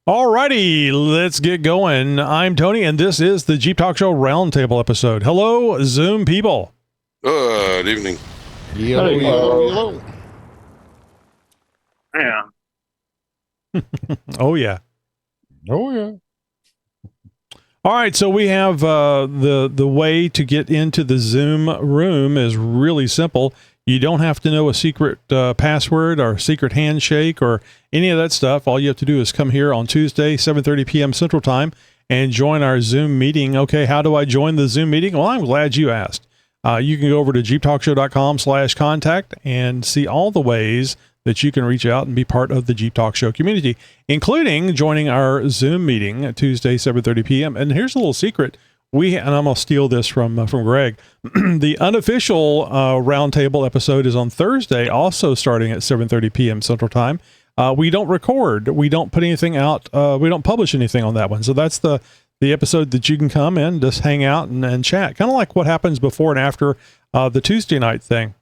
Alrighty, let's get going. I'm Tony, and this is the Jeep Talk Show Roundtable episode. Hello, Zoom people. Good evening. Hello. Yeah. Oh yeah. Oh yeah. All right, so we have the way to get into the Zoom room is really simple. You don't have to know a secret password or secret handshake or any of that stuff. All you have to do is come here on Tuesday, 7:30 p.m. Central Time, and join our Zoom meeting. Okay, how do I join the Zoom meeting? Well, I'm glad you asked. You can go over to xjtalk.com/contact and see all the ways that you can reach out and be part of the Jeep Talk Show community, including joining our Zoom meeting Tuesday, 7:30 p.m. And here's a little secret. And I'm going to steal this from Greg. The unofficial roundtable episode is on Thursday, also starting at 7:30 p.m. Central Time. We don't record. We don't put anything out. We don't publish anything on that one. So that's the episode that you can come in, just hang out and chat. Kind of like what happens before and after the Tuesday night thing.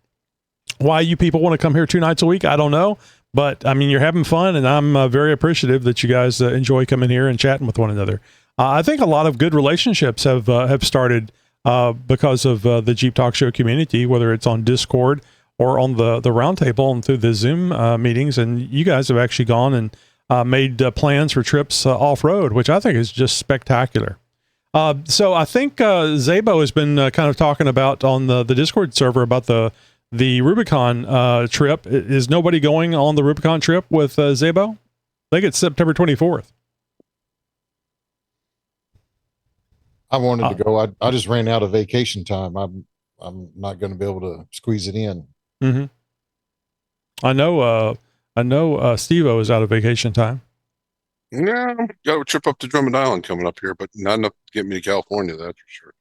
Why you people want to come here 2 nights a week, I don't know. But, I mean, you're having fun, and I'm very appreciative that you guys enjoy coming here and chatting with one another. I think a lot of good relationships have started because of the Jeep Talk Show community, whether it's on Discord or on the roundtable and through the Zoom meetings. And you guys have actually gone and made plans for trips off-road, which I think is just spectacular. So I think Zabo has been kind of talking about on the Discord server about the Rubicon trip. Is nobody going on the Rubicon trip with Zabo? I think it's September 24th. I wanted to go. I just ran out of vacation time. I'm not going to be able to squeeze it in. Mm-hmm. I know Steve-O is out of vacation time. Yeah, got a trip up to Drummond Island coming up here, but not enough to get me to California, that's for sure.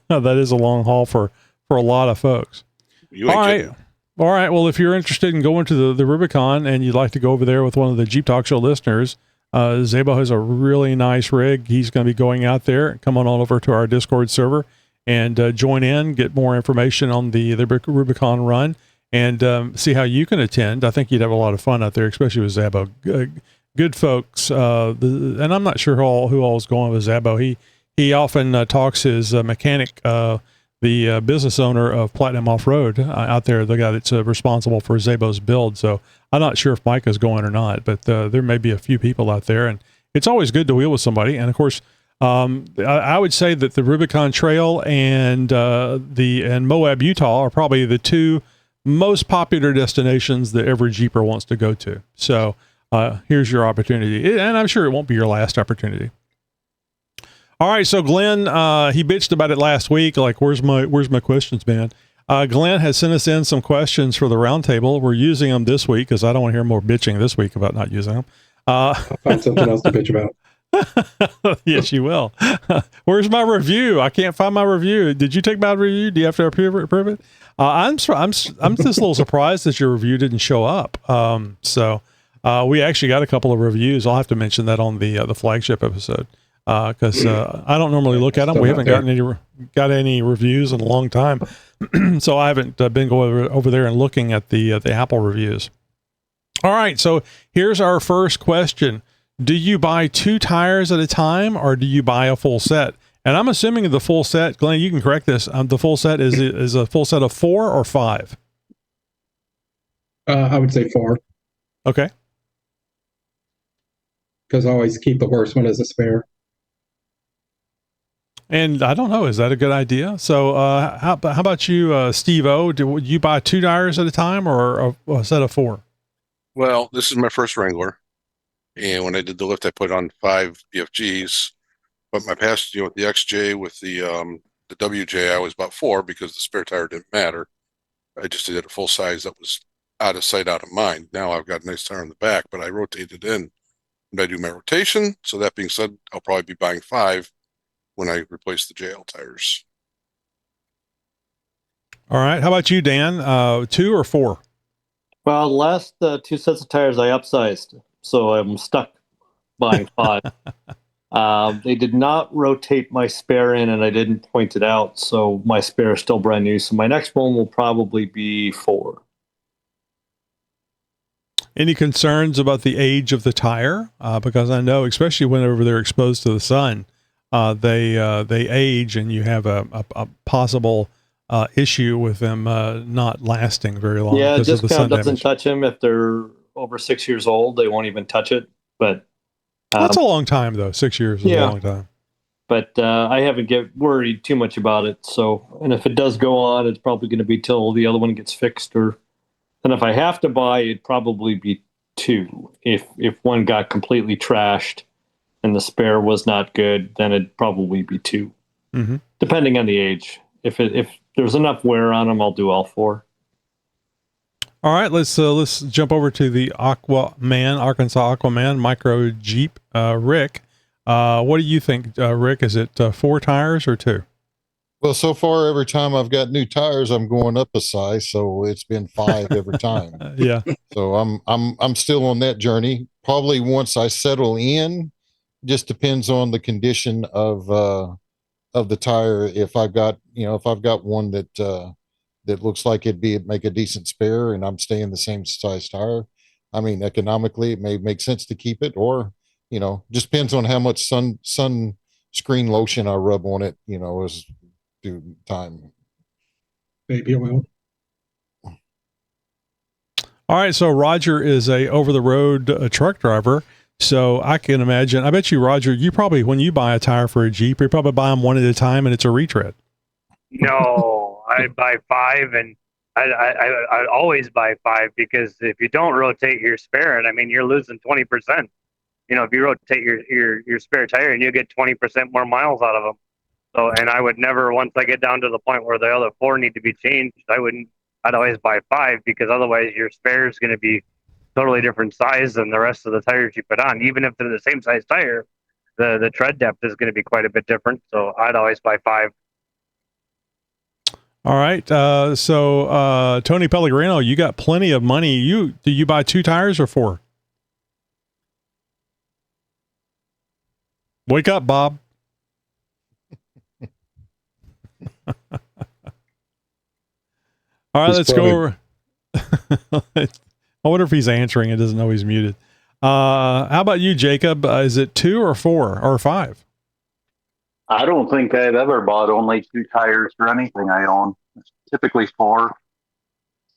That is a long haul for a lot of folks. You ain't kidding. All right. Well, if you're interested in going to the Rubicon and you'd like to go over there with one of the Jeep Talk Show listeners, Zabo has a really nice rig. He's going to be going out there. Come on over to our Discord server and join in, get more information on the Rubicon run, and see how you can attend. I think you'd have a lot of fun out there, especially with Zabo. Good folks. And I'm not sure who all is going with Zabo. He often talks his mechanic, the business owner of Platinum Off-Road out there, the guy that's responsible for Zabo's build. So I'm not sure if Micah's going or not, but there may be a few people out there, and it's always good to wheel with somebody. And of course, I would say that the Rubicon Trail and Moab, Utah are probably the 2 most popular destinations that every Jeeper wants to go to. So here's your opportunity, and I'm sure it won't be your last opportunity. All right, so Glenn, he bitched about it last week. Like, where's my questions, man? Glenn has sent us in some questions for the roundtable. We're using them this week because I don't want to hear more bitching this week about not using them. I'll find something else to bitch about. Yes, you will. Where's my review? I can't find my review. Did you take my review? Do you have to approve it? I'm just a little surprised that your review didn't show up. So we actually got a couple of reviews. I'll have to mention that on the flagship episode. Because I don't normally look at them. We haven't got any reviews in a long time, so I haven't been going over there and looking at the Apple reviews. All right, so here's our first question: do you buy 2 tires at a time, or do you buy a full set? And I'm assuming the full set, Glenn, you can correct this. The full set is a full set of 4 or 5. I would say 4. Okay. Because I always keep the worst one as a spare. And I don't know, is that a good idea? So how about you, Steve-O? Would you buy 2 tires at a time or a set of 4? Well, this is my first Wrangler, and when I did the lift, I put on 5 BFGs. But my past, with the XJ, with the WJ, I was about 4 because the spare tire didn't matter. I just did a full size that was out of sight, out of mind. Now I've got a nice tire on the back, but I rotated in when I do my rotation. So that being said, I'll probably be buying 5 when I replace the JL tires. All right. How about you, Dan? 2 or 4? Well, the last 2 sets of tires I upsized, so I'm stuck buying 5. They did not rotate my spare in, and I didn't point it out, so my spare is still brand new. So my next one will probably be 4. Any concerns about the age of the tire? Because I know, especially whenever they're exposed to the sun, they age, and you have a possible issue with them not lasting very long Yeah, because of the sun discount doesn't damage. touch them if they're over 6 years old. They won't even touch it. But That's a long time, though. 6 years is a yeah. long time. But I haven't get worried too much about it. So, and if it does go on, it's probably going to be till the other one gets fixed. Or, and if I have to buy, it'd probably be 2. If one got completely trashed and the spare was not good, then it'd probably be 2, depending on the age. If there's enough wear on them, I'll do all 4. All right, let's jump over to the Arkansas Aquaman Micro Jeep. Rick, what do you think, Rick? Is it 4 tires or 2? Well, so far, every time I've got new tires, I'm going up a size, so it's been 5 every time. Yeah. So I'm still on that journey. Probably once I settle in, just depends on the condition of the tire. If I've got one that looks like it'd make a decent spare, and I'm staying the same size tire, I mean, economically, it may make sense to keep it, or just depends on how much sunscreen lotion I rub on it. As due time. Baby oil. All right, so Roger is a over-the-road truck driver. So I can imagine. I bet you, Roger, you probably, when you buy a tire for a Jeep, you probably buy them one at a time, and it's a retread. No, I buy 5, and I always buy 5, because if you don't rotate your spare, and I mean, you're losing 20%. If you rotate your spare tire, and you get 20% more miles out of them. So, and I would never, once I get down to the point where the other 4 need to be changed, I'd always buy 5, because otherwise your spare is going to be totally different size than the rest of the tires you put on. Even if they're the same size tire, the tread depth is going to be quite a bit different. So I'd always buy 5. All right. So Tony Pellegrino, you got plenty of money. Do you buy 2 tires or 4? Wake up, Bob. All right, let's go over. I wonder if he's answering. It doesn't know he's muted. How about you, Jacob? Is it 2 or 4 or 5? I don't think I've ever bought only 2 tires for anything I own. It's typically 4.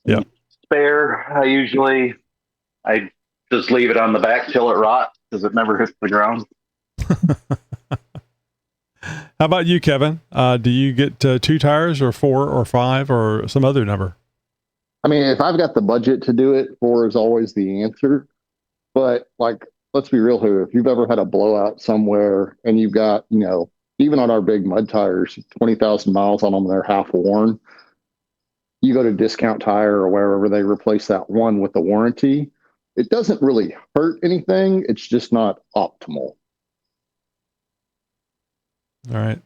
Yeah. Spare, I just leave it on the back till it rots, because it never hits the ground. How about you, Kevin? Do you get 2 tires or 4 or 5 or some other number? I mean, if I've got the budget to do it, 4 is always the answer. But let's be real here. If you've ever had a blowout somewhere and you've got, even on our big mud tires, 20,000 miles on them, they're half worn. You go to Discount Tire or wherever they replace that one with the warranty. It doesn't really hurt anything. It's just not optimal. All right.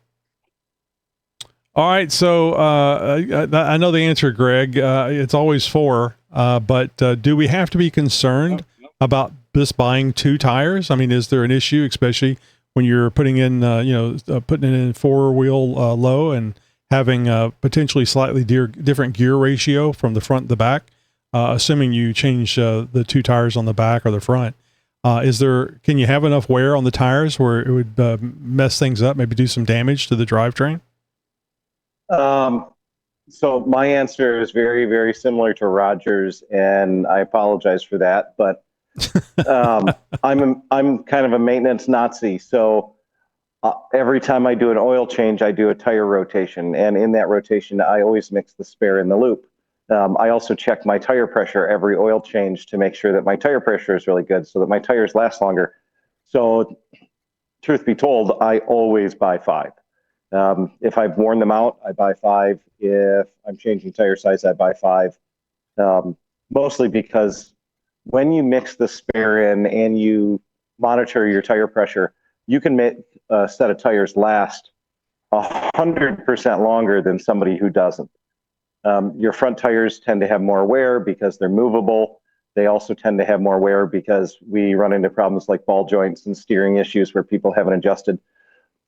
All right. So I know the answer, Greg. It's always 4. But do we have to be concerned about this buying 2 tires? I mean, is there an issue, especially when you're putting in, putting it in 4-wheel low and having potentially slightly different gear ratio from the front to the back, assuming you change the 2 tires on the back or the front? Can you have enough wear on the tires where it would mess things up, maybe do some damage to the drivetrain? So my answer is very, very similar to Roger's, and I apologize for that, but I'm kind of a maintenance Nazi. So every time I do an oil change, I do a tire rotation, and in that rotation, I always mix the spare in the loop. I also check my tire pressure every oil change to make sure that my tire pressure is really good, so that my tires last longer. So, truth be told, I always buy 5. If I've worn them out, I buy 5. If I'm changing tire size, I buy 5. Mostly because when you mix the spare in and you monitor your tire pressure, you can make a set of tires last 100% longer than somebody who doesn't. Your front tires tend to have more wear because they're movable. They also tend to have more wear because we run into problems like ball joints and steering issues where people haven't adjusted.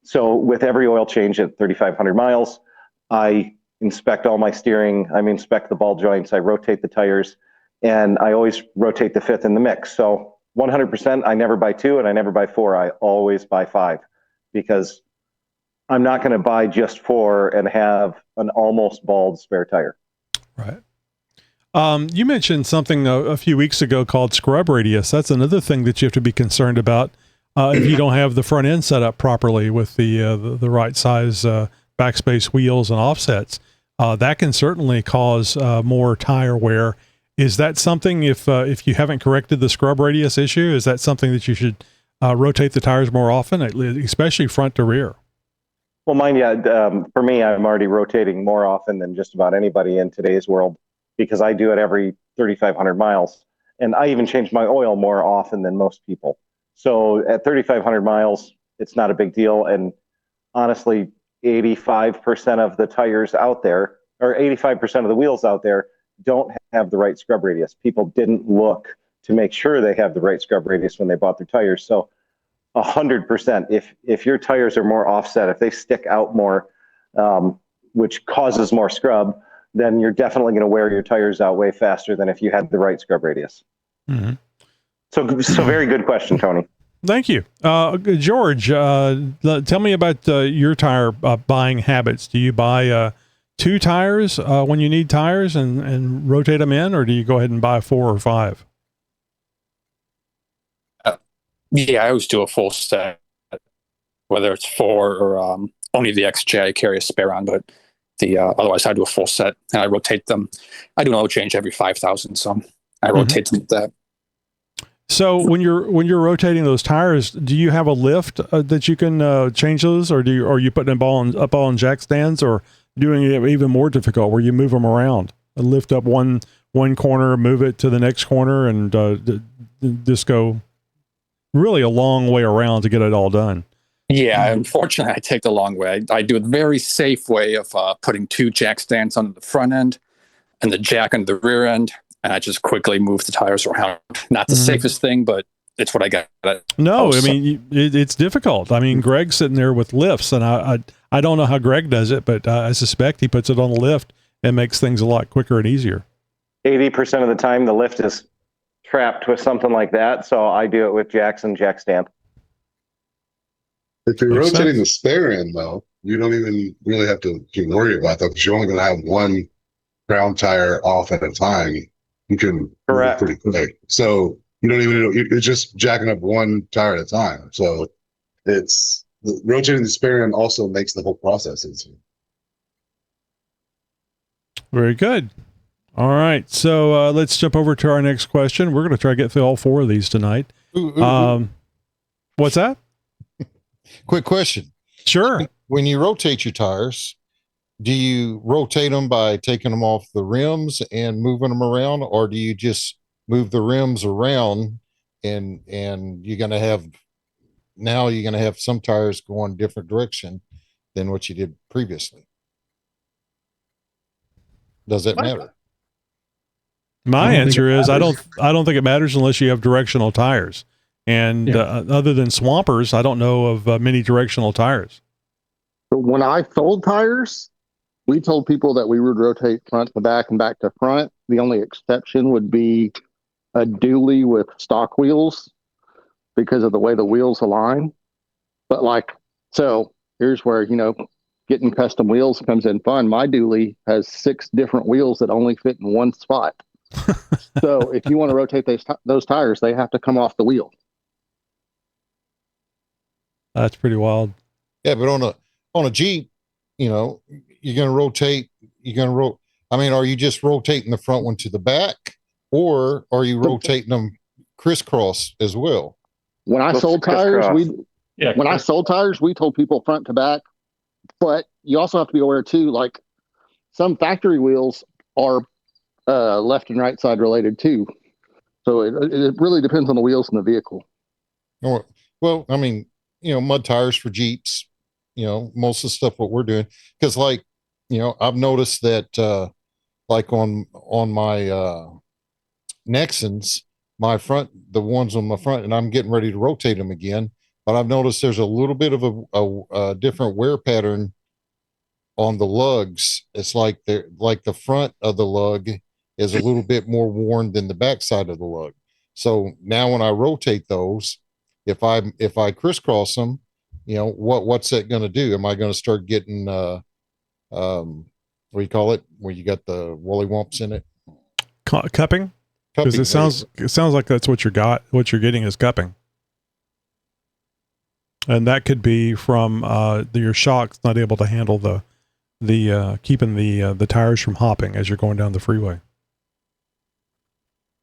So with every oil change at 3,500 miles, I inspect all my steering. I inspect the ball joints. I rotate the tires. and I always rotate the fifth in the mix. So 100%, I never buy 2 and I never buy 4. I always buy 5 because I'm not going to buy just 4 and have an almost bald spare tire. Right. You mentioned something a few weeks ago called scrub radius. That's another thing that you have to be concerned about if you don't have the front end set up properly with the right size backspace wheels and offsets. That can certainly cause more tire wear. Is that something, if you haven't corrected the scrub radius issue, is that something that you should rotate the tires more often, especially front to rear? Well, mind you, for me, I'm already rotating more often than just about anybody in today's world because I do it every 3,500 miles. And I even change my oil more often than most people. So at 3,500 miles, it's not a big deal. And honestly, 85% of the tires out there, or 85% of the wheels out there, don't have the right scrub radius. People didn't look to make sure they have the right scrub radius when they bought their tires. So 100%, if your tires are more offset, if they stick out more, which causes more scrub, then you're definitely going to wear your tires out way faster than if you had the right scrub radius. Mm-hmm. So very good question, Tony. Thank you. George, tell me about your tire buying habits. Do you buy 2 tires when you need tires and rotate them in, or do you go ahead and buy 4 or 5? Yeah, I always do a full set, whether it's 4 or only the XJ I carry a spare on, but otherwise I do a full set and I rotate them. I do an oil change every 5,000, so I rotate them with that. So when you're rotating those tires, do you have a lift that you can change those, or are you putting them up on jack stands, or doing it even more difficult where you move them around, lift up one corner, move it to the next corner, and just go really a long way around to get it all done? Yeah, unfortunately, I take the long way. I do a very safe way of putting 2 jack stands on the front end and the jack on the rear end, and I just quickly move the tires around. Not the safest thing, but it's what I got. No, I mean, it's difficult. I mean, Greg's sitting there with lifts, and I don't know how Greg does it, but I suspect he puts it on the lift and makes things a lot quicker and easier. 80% of the time, the lift is trapped with something like that, so I do it with jacks and jack stand. If you're Makes rotating sense. the spare end, though, you don't even really have to worry about that because you're only going to have one ground tire off at a time. You can move pretty quick. So you don't even, it's just jacking up one tire at a time. So it's rotating the spare end also makes the whole process easier. Very good. All right. So let's jump over to our next question. We're going to try to get through all 4 of these tonight. What's that? Quick question. Sure. When you rotate your tires, do you rotate them by taking them off the rims and moving them around, or do you just move the rims around and you're going to have some tires going different direction than what you did previously? Does that matter? My answer is I don't think it matters unless you have directional tires. And other than swampers, I don't know of many directional tires. But when I sold tires, we told people that we would rotate front to back and back to front. The only exception would be a dually with stock wheels because of the way the wheels align. But so here's where, getting custom wheels comes in fun. My dually has 6 different wheels that only fit in one spot. So if you want to rotate those tires, they have to come off the wheel. That's pretty wild. Yeah, but on a Jeep, you're going to rotate. I mean, are you just rotating the front one to the back, or are you rotating them crisscross as well? When I sold tires, we told people front to back, but you also have to be aware too. Like some factory wheels are left and right side related too, so it really depends on the wheels in the vehicle. Well, I mean, mud tires for Jeeps, most of the stuff what we're doing, because I've noticed that like on my Nexons, the ones on my front, and I'm getting ready to rotate them again, but I've noticed there's a little bit of a different wear pattern on the lugs. It's like the front of the lug is a little bit more worn than the backside of the lug. So now when I rotate those, if I crisscross them, what's that going to do? Am I going to start getting what do you call it, where you got the woolly wumps in it? Cupping? Because it sounds like that's what what you're getting is cupping. And that could be from your shock's not able to handle the keeping the tires from hopping as you're going down the freeway.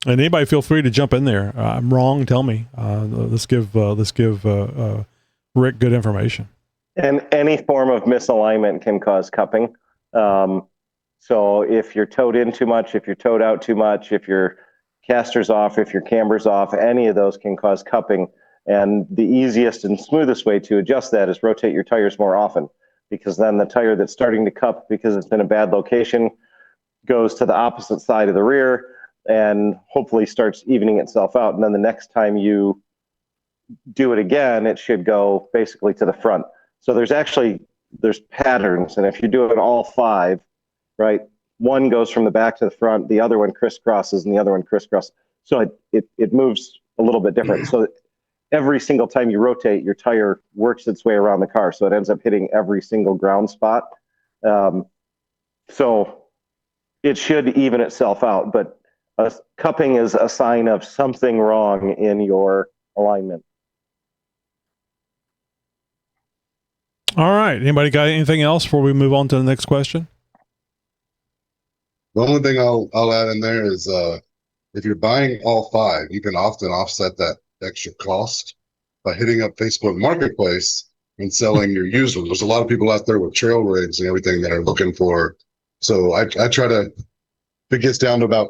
And anybody feel free to jump in there. I'm wrong, tell me. Let's give Rick good information. And any form of misalignment can cause cupping. So if you're towed in too much, if you're towed out too much, if your caster's off, if your camber's off, any of those can cause cupping. And the easiest and smoothest way to adjust that is rotate your tires more often, because then the tire that's starting to cup because it's in a bad location goes to the opposite side of the rear and hopefully starts evening itself out. And then the next time you do it again, it should go basically to the front. So there's patterns. And if you're doing all 5, right, one goes from the back to the front, the other one crisscrosses, and the other one crisscrosses. So it moves a little bit different. So every single time you rotate, your tire works its way around the car. So it ends up hitting every single ground spot. So it should even itself out. But cupping is a sign of something wrong in your alignment. All right. Anybody got anything else before we move on to the next question? The only thing I'll add in there is if you're buying all 5, you can often offset that extra cost by hitting up Facebook Marketplace and selling your used ones. There's a lot of people out there with trail rigs and everything that are looking for. So I try to, if it gets down to about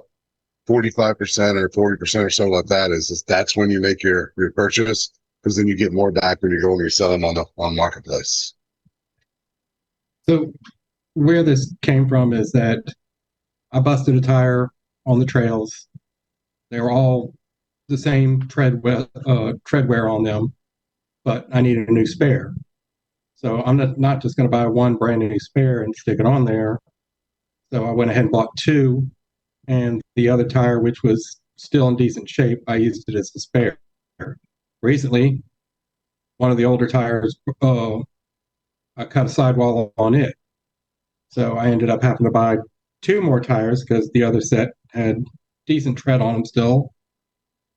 45% or 40% or so like that, that's when you make your purchase, because then you get more back when you go and you sell them on Marketplace. So where this came from is that I busted a tire on the trails. They were all the same tread wear on them, but I needed a new spare. So I'm not just going to buy one brand new spare and stick it on there. So I went ahead and bought 2, and the other tire, which was still in decent shape, I used it as a spare. Recently, one of the older tires, I cut a sidewall on it. So I ended up having to buy 2 more tires because the other set had decent tread on them still,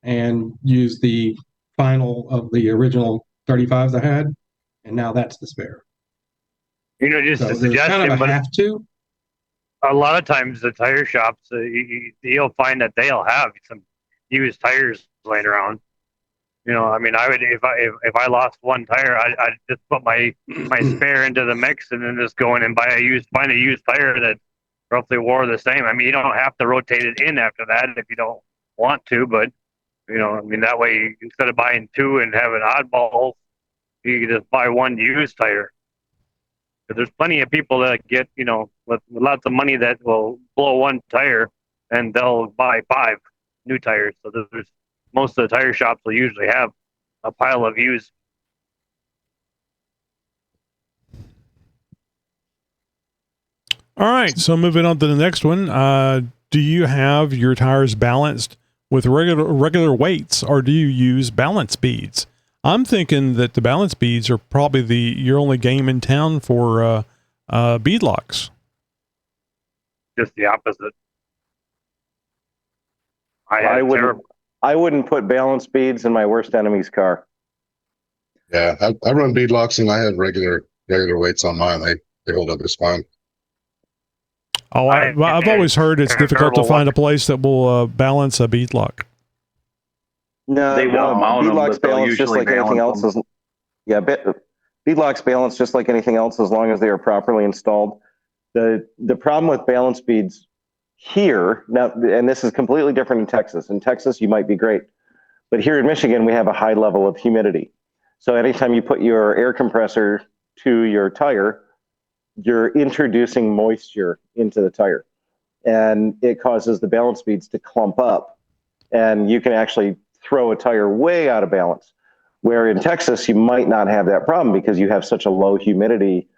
and use the final of the original 35s I had, and now that's the spare. Just so a suggestion, kind of but have to. A lot of times the tire shops, you'll find that they'll have some used tires laying around. I mean, I would if I lost one tire, I'd just put my spare into the mix and then just go in and find a used tire that roughly wore the same. I mean, you don't have to rotate it in after that if you don't want to, but I mean, that way instead of buying 2 and having oddballs, you can just buy one used tire. But there's plenty of people that get with lots of money that will blow one tire and they'll buy 5 new tires. So there's most of the tire shops will usually have a pile of used. All right, so moving on to the next one. Do you have your tires balanced with regular weights, or do you use balance beads? I'm thinking that the balance beads are probably your only game in town for beadlocks. Just the opposite. I wouldn't put balance beads in my worst enemy's car. Yeah, I run beadlocks and I have regular weights on mine. They hold up just fine. Oh, I've always heard it's difficult to find a place that will balance a beadlock. No, they won't mount them, beadlocks but they'll balance just like anything else. Beadlocks balance just like anything else as long as they are properly installed. The problem with balance beads here now, and this is completely different in Texas. In Texas, you might be great, but here in Michigan, we have a high level of humidity. So anytime you put your air compressor to your tire, you're introducing moisture into the tire, and it causes the balance beads to clump up, and you can actually throw a tire way out of balance. Where in Texas, you might not have that problem because you have such a low humidity.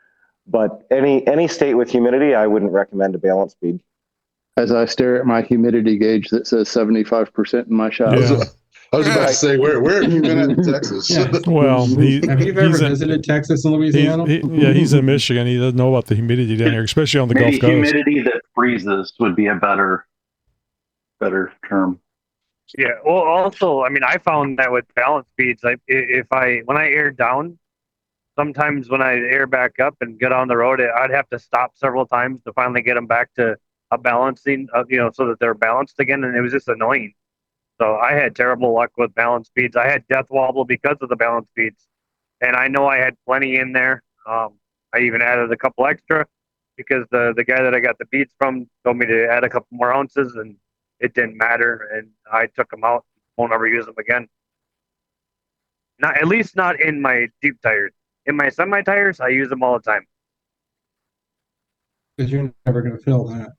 But any state with humidity, I wouldn't recommend a balance bead. as I stare at my humidity gauge that says 75% in my shop. Yeah. I was about to say, where have you been at in Texas? Yeah. Well, Have you ever visited Texas and Louisiana? He's in Michigan. He doesn't know about the humidity down here, especially on the Maybe Gulf Coast. humidity that freezes would be a better term. Yeah. Well, also, I mean, I found that with balance speeds, when I air down, sometimes when I air back up and get on the road, I'd have to stop several times to finally get them back to a balancing, so that they're balanced again, and it was just annoying. So I had terrible luck with balance speeds. I had death wobble because of the balance speeds, and I know I had plenty in there. I even added a couple extra because the guy that I got the beads from told me to add a couple more ounces, and it didn't matter, and I took them out. Won't ever use them again. Not at least not in my deep tires. In my semi tires, I use them all the time. Because you're never going to feel that.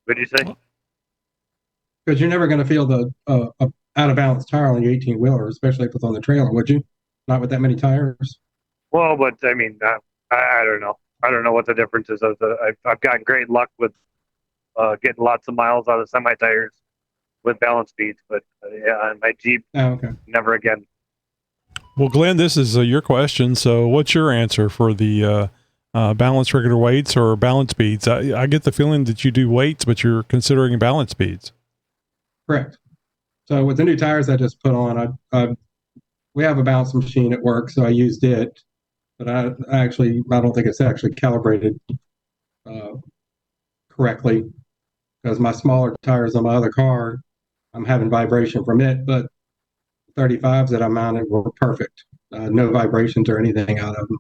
What'd you say? Because you're never going to feel the out of balance tire on the 18 wheeler, especially if it's on the trailer, would you? Not with that many tires. Well, but I mean, I don't know. I don't know what the difference is. I've gotten great luck with getting lots of miles out of semi tires with balance speeds, but yeah, on my Jeep, okay, never again. Well, Glenn, this is your question. So, what's your answer for the balance regular weights or balance speeds? I get the feeling that you do weights, but you're considering balance speeds. Correct. So with the new tires I just put on, we have a balance machine at work, so I used it, but I don't think it's actually calibrated correctly, because my smaller tires on my other car, I'm having vibration from it, but 35s that I mounted were perfect. No vibrations or anything out of them.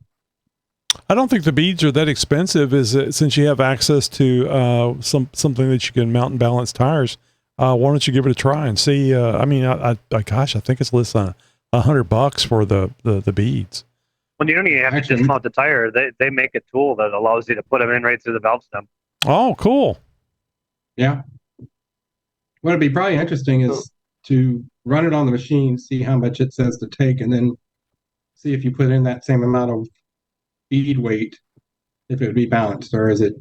I don't think the beads are that expensive, since you have access to something that you can mount and balance tires. Why don't you give it a try and see? Gosh, I think it's less than $100 for the beads. Well, you don't even have to dismount the tire. They make a tool that allows you to put them in right through the valve stem. Oh, cool. Yeah. What'd be probably interesting is to run it on the machine, see how much it says to take, and then see if you put in that same amount of bead weight, if it would be balanced, or is it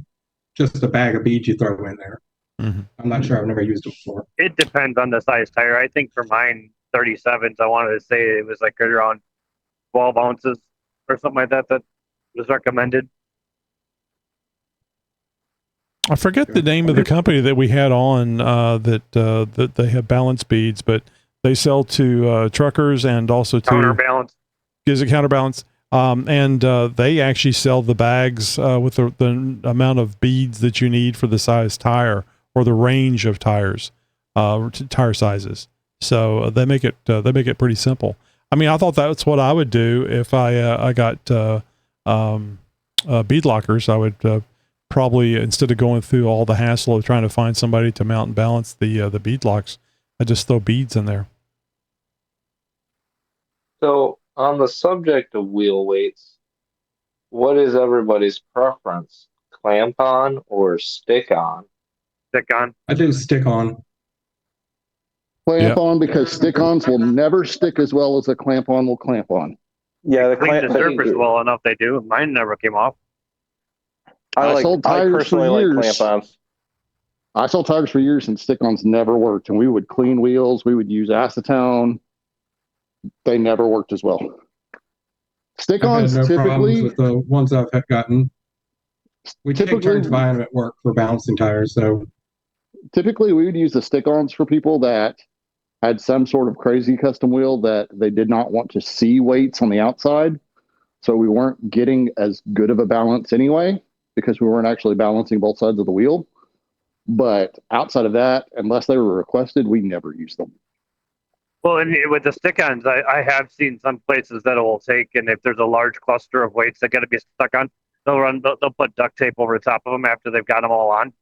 just a bag of beads you throw in there? Mm-hmm. I'm not sure. I've never used it before. It depends on the size tire. I think for mine 37s, I wanted to say it was like around 12 ounces or something like that was recommended. I forget the name of the company that we had on that they have balance beads, but they sell to truckers and also to Counterbalance. Gives a counterbalance. And they actually sell the bags with the amount of beads that you need for the size tire or the range of tires, tire sizes. So they make it pretty simple. I mean, I thought that's what I would do if I got bead lockers. I would probably, instead of going through all the hassle of trying to find somebody to mount and balance the bead locks, I just throw beads in there. So on the subject of wheel weights, what is everybody's preference? Clamp on or stick on? Stick on. I do stick on. Clamp on, because stick-ons will never stick as well as a clamp-on will clamp on. Yeah, the Clean the surface well enough. They do. Mine never came off. I personally like clamp-ons. I sold tires for years and stick-ons never worked, and we would clean wheels. We would use acetone. They never worked as well. Stick-ons typically with the ones I've gotten. We take turns buying them at work for balancing tires. So typically we would use the stick-ons for people that had some sort of crazy custom wheel that they did not want to see weights on the outside. So we weren't getting as good of a balance anyway, because we weren't actually balancing both sides of the wheel. But outside of that, unless they were requested, we never used them. Well, and with the stick-ons, I have seen some places that will take, and if there's a large cluster of weights that got to be stuck on, they'll put duct tape over the top of them after they've got them all on.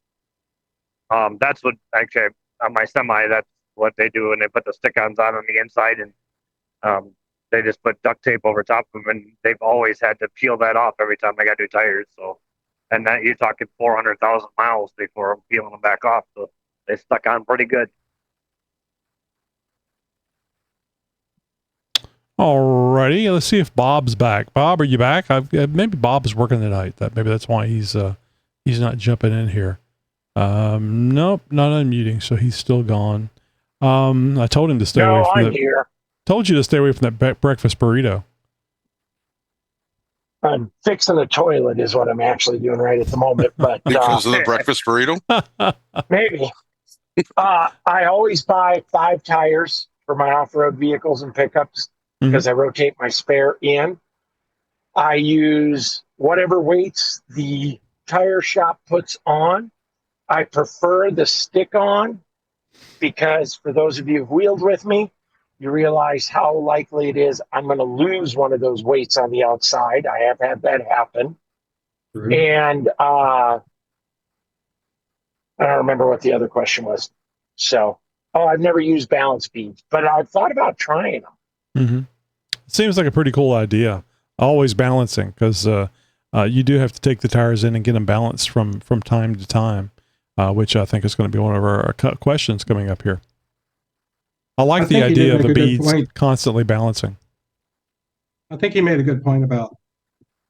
That's what actually on my semi, that's what they do, and they put the stick-ons on the inside, and they just put duct tape over top of them, and they've always had to peel that off every time I got new tires. So, and that you're talking 400,000 miles before I'm peeling them back off. So they stuck on pretty good. All righty. Let's see if Bob's back. Bob, are you back? Maybe Bob's working tonight. Maybe that's why he's not jumping in here. Nope, not unmuting, so he's still gone. I told him to stay away from that. Here. Told you to stay away from that breakfast burrito. I'm fixing a toilet is what I'm actually doing right at the moment. But because of the breakfast burrito? Maybe. I always buy 5 tires for my off-road vehicles and pickups because I rotate my spare in. I use whatever weights the tire shop puts on. I prefer the stick-on because for those of you who've wheeled with me, you realize how likely it is I'm going to lose one of those weights on the outside. I have had that happen. And I don't remember what the other question was. So, I've never used balance beads, but I've thought about trying them. Seems like a pretty cool idea. Always balancing, because you do have to take the tires in and get them balanced from time to time, which I think is going to be one of our questions coming up here. I like the idea of the beads constantly balancing. I think he made a good point about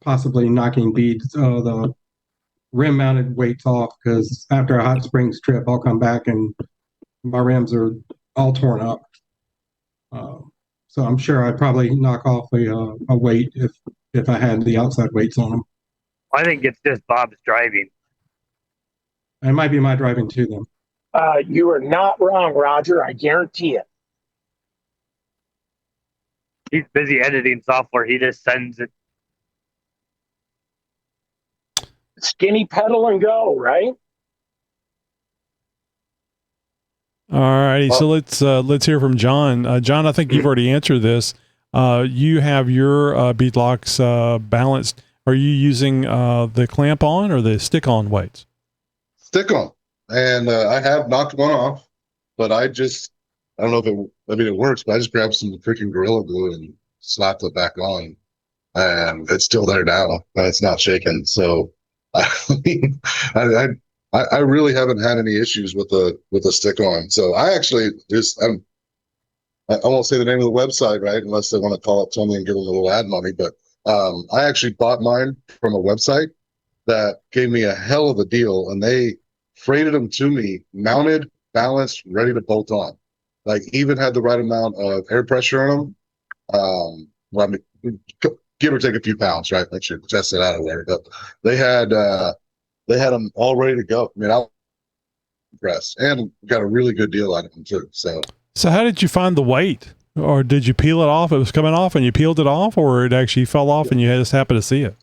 possibly knocking beads, the rim-mounted weights off, because after a hot springs trip, I'll come back and my rims are all torn up. So I'm sure I'd probably knock off a weight if I had the outside weights on them. I think it's just Bob's driving. It might be my driving too, then. You are not wrong, Roger. I guarantee it. He's busy editing software. He just sends it. Skinny pedal and go, right? All righty. So let's hear from John. John, I think you've already answered this. You have your beadlocks balanced. Are you using the clamp on or the stick on weights? Stick on. And I have knocked one off, but I don't know if it works, but I just grabbed some freaking Gorilla Glue and slapped it back on. And it's still there now. And it's not shaking. So I really haven't had any issues with the stick on. So I actually I won't say the name of the website, right? Unless they want to call up Tony and give them a little ad money. But I actually bought mine from a website that gave me a hell of a deal, and they freighted them to me, mounted, balanced, ready to bolt on. Like even had the right amount of air pressure on them. Well, I mean, give or take a few pounds, right? I should test it out of there. But they had them all ready to go. I mean, I was impressed and got a really good deal on them too. So how did you find the weight? Or did you peel it off? It was coming off and you peeled it off, or it actually fell off and you just happened to see it?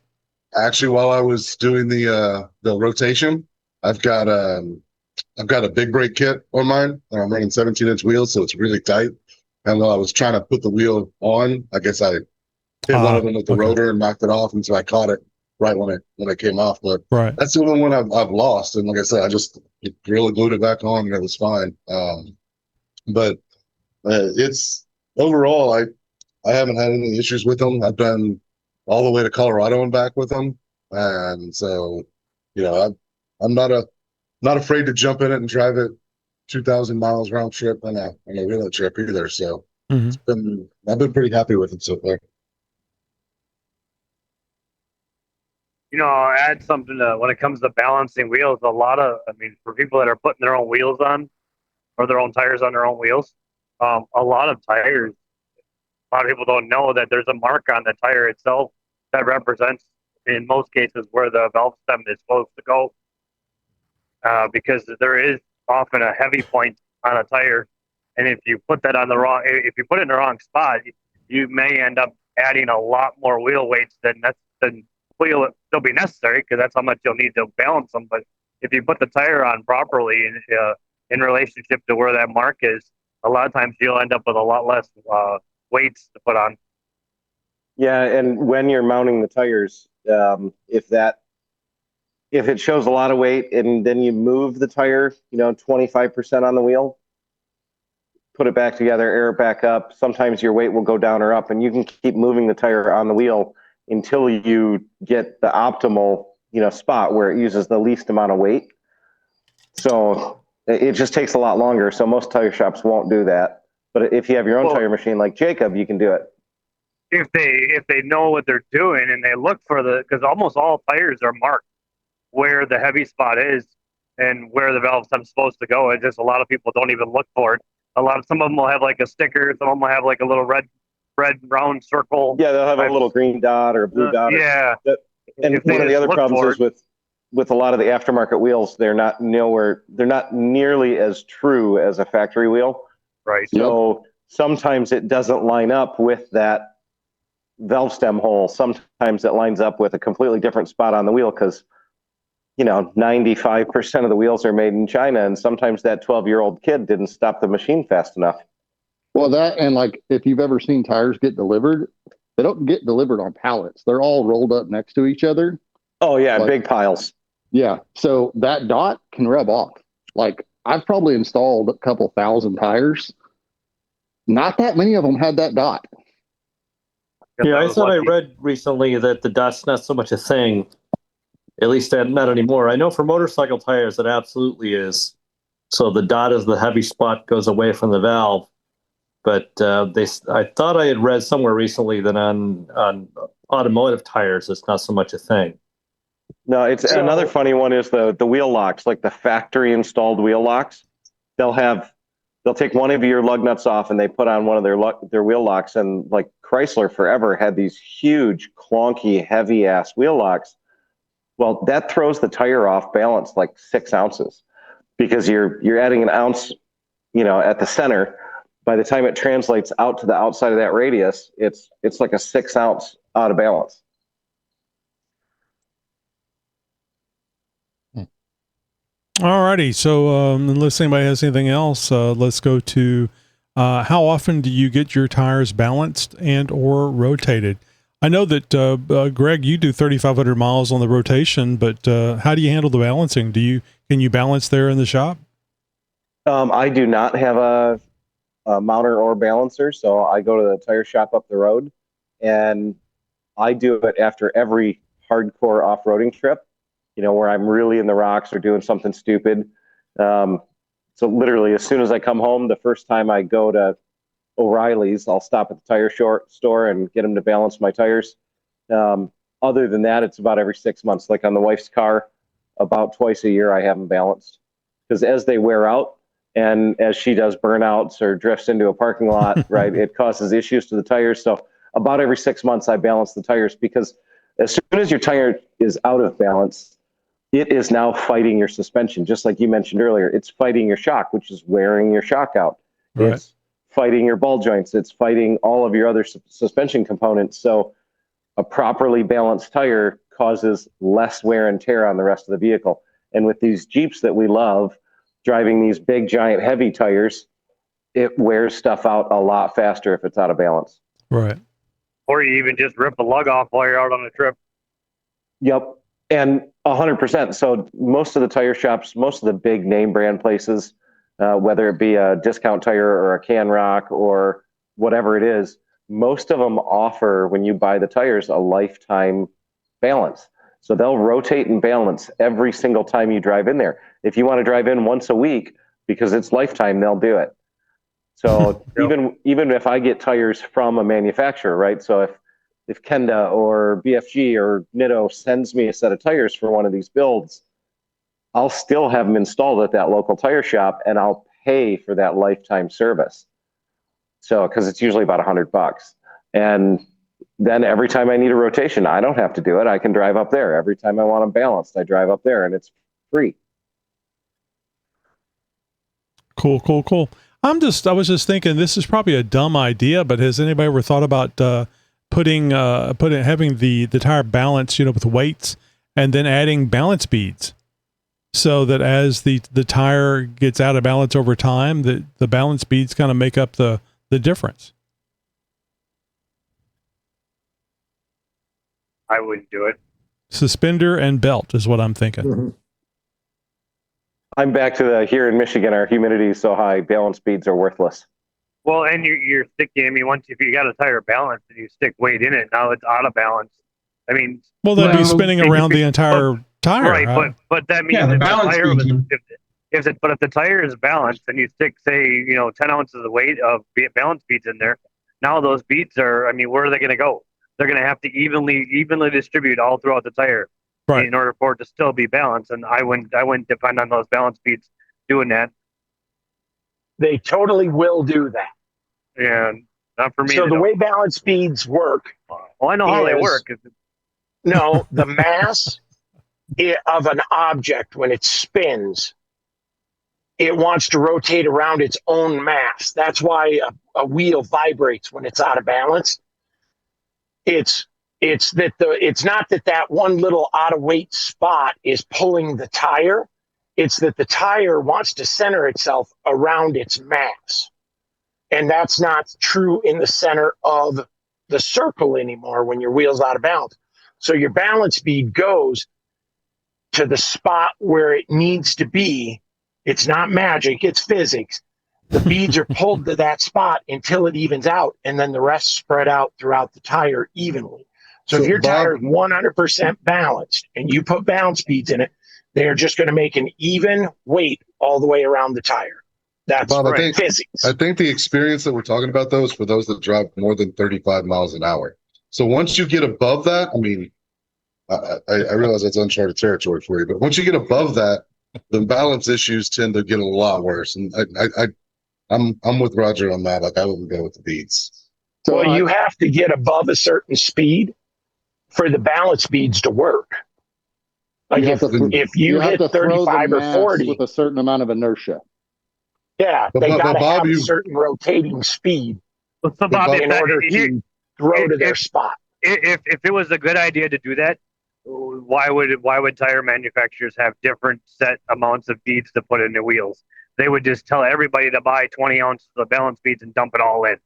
Actually, while I was doing the rotation, I've got a big brake kit on mine, and I'm running 17-inch wheels, so it's really tight. And while I was trying to put the wheel on, I guess I hit one of them with the rotor and knocked it off, and so I caught it right when it came off. But that's the only one I've lost. And like I said, I just really glued it back on, and it was fine. But it's overall, I haven't had any issues with them. I've been all the way to Colorado and back with them, and so I'm not afraid to jump in it and drive it 2,000 miles round trip on a wheeler trip either. So I've been pretty happy with it so far. I'll add something when it comes to balancing wheels. For people that are putting their own wheels on or their own tires on their own wheels, a lot of tires, a lot of people don't know that there's a mark on the tire itself that represents, in most cases, where the valve stem is supposed to go. Because there is often a heavy point on a tire, and if you put it in the wrong spot, you may end up adding a lot more wheel weights than will still be necessary, because that's how much you'll need to balance them. But if you put the tire on properly in relationship to where that mark is, a lot of times you'll end up with a lot less weights to put on. Yeah, and when you're mounting the tires, if it shows a lot of weight and then you move the tire, 25% on the wheel, put it back together, air it back up, sometimes your weight will go down or up, and you can keep moving the tire on the wheel until you get the optimal, spot where it uses the least amount of weight. So it just takes a lot longer. So most tire shops won't do that. But if you have your own tire machine like Jacob, you can do it. if they know what they're doing and they look for because almost all tires are marked where the heavy spot is and where the valve stem's supposed to go. It's just a lot of people don't even look for it. Some of them will have like a sticker. Some of them will have like a little red round circle. Yeah, they'll have a little green dot or a blue dot. Yeah. And one of the other problems is with a lot of the aftermarket wheels, they're not nearly as true as a factory wheel. Right. So sometimes it doesn't line up with that valve stem hole. Sometimes it lines up with a completely different spot on the wheel because 95% of the wheels are made in China, and sometimes that 12-year-old kid didn't stop the machine fast enough. Well, that, and like if you've ever seen tires get delivered, they don't get delivered on pallets. They're all rolled up next to each other. Oh yeah, big piles. Yeah. So that dot can rub off. Like I've probably installed a couple thousand tires. Not that many of them had that dot. Yeah, I thought I read recently that the dot's not so much a thing. At least not anymore. I know for motorcycle tires it absolutely is. So the dot is the heavy spot goes away from the valve. But I thought I had read somewhere recently that on automotive tires it's not so much a thing. No, it's another funny one is the wheel locks, like the factory installed wheel locks. They'll take one of your lug nuts off and they put on one of their wheel locks. And like Chrysler forever had these huge, clunky, heavy ass wheel locks. Well, that throws the tire off balance like 6 ounces because you're adding an ounce, at the center. By the time it translates out to the outside of that radius, it's like a 6 ounce out of balance. All righty. So unless anybody has anything else, let's go to how often do you get your tires balanced and or rotated? I know that, Greg, you do 3,500 miles on the rotation, but how do you handle the balancing? Can you balance there in the shop? I do not have a mounter or balancer, so I go to the tire shop up the road, and I do it after every hardcore off-roading trip, where I'm really in the rocks or doing something stupid. So literally, as soon as I come home, the first time I go to O'Reilly's, I'll stop at the tire store and get them to balance my tires. Other than that, it's about every 6 months. Like on the wife's car, about twice a year I have them balanced. Because as they wear out and as she does burnouts or drifts into a parking lot, right, it causes issues to the tires. So about every 6 months I balance the tires because as soon as your tire is out of balance, it is now fighting your suspension. Just like you mentioned earlier, it's fighting your shock, which is wearing your shock out. Right. It's fighting your ball joints. It's fighting all of your other suspension components. So a properly balanced tire causes less wear and tear on the rest of the vehicle. And with these Jeeps that we love, driving these big, giant, heavy tires, it wears stuff out a lot faster if it's out of balance. Right. Or you even just rip a lug off while you're out on a trip. Yep. And 100%. So most of the tire shops, most of the big name brand places, whether it be a Discount Tire or a Can Rock or whatever it is, most of them offer, when you buy the tires, a lifetime balance. So they'll rotate and balance every single time you drive in there. If you want to drive in once a week, because it's lifetime, they'll do it. So even if I get tires from a manufacturer, right? So if Kenda or BFG or Nitto sends me a set of tires for one of these builds, I'll still have them installed at that local tire shop and I'll pay for that lifetime service. So, because it's usually about $100. And then every time I need a rotation, I don't have to do it. I can drive up there. Every time I want them balanced, I drive up there and it's free. Cool. I was just thinking this is probably a dumb idea, but has anybody ever thought about having the tire balance, with weights and then adding balance beads so that as the tire gets out of balance over time, the balance beads kind of make up the difference? I wouldn't do it. Suspender and belt is what I'm thinking. Mm-hmm. I'm back to here in Michigan, our humidity is so high, balance beads are worthless. Well, and you're sticking, if you got a tire balance and you stick weight in it, now it's out of balance. Well, that'd be spinning around the entire tire. Right, but that means if the tire is balanced and you stick, say, 10 ounces of weight of balance beads in there, Now those beads are, I mean, where are they going to go? They're going to have to evenly distribute all throughout the tire, Right. in order for it to still be balanced. And I wouldn't depend on those balance beads doing that. They totally will do that. And not for me. So the way balance beads work. Well, I know how they work. No, the mass of an object, when it spins, it wants to rotate around its own mass. That's why a wheel vibrates when it's out of balance. It's not that one little out of weight spot is pulling the tire. It's that the tire wants to center itself around its mass. And that's not true in the center of the circle anymore when your wheel's out of balance. So your balance bead goes to the spot where it needs to be. It's not magic, it's physics. The beads are pulled to that spot until it evens out, and then the rest spread out throughout the tire evenly. So if your tire is 100% balanced and you put balance beads in it, they're just going to make an even weight all the way around the tire. That's Bob, physics. I think the experience that we're talking about, though, is for those that drive more than 35 miles an hour. So once you get above that, I mean, I realize that's uncharted territory for you, but once you get above that, the balance issues tend to get a lot worse. And I'm with Roger on that. Like, I wouldn't go with the beads. So well, you have to get above a certain speed for the balance beads to work. Like if you hit 35 or 40 with a certain amount of inertia. Yeah, they got to have a certain rotating speed in order to throw to their spot. If it was a good idea to do that, why would tire manufacturers have different set amounts of beads to put in the wheels? They would just tell everybody to buy 20 ounces of balance beads and dump it all in.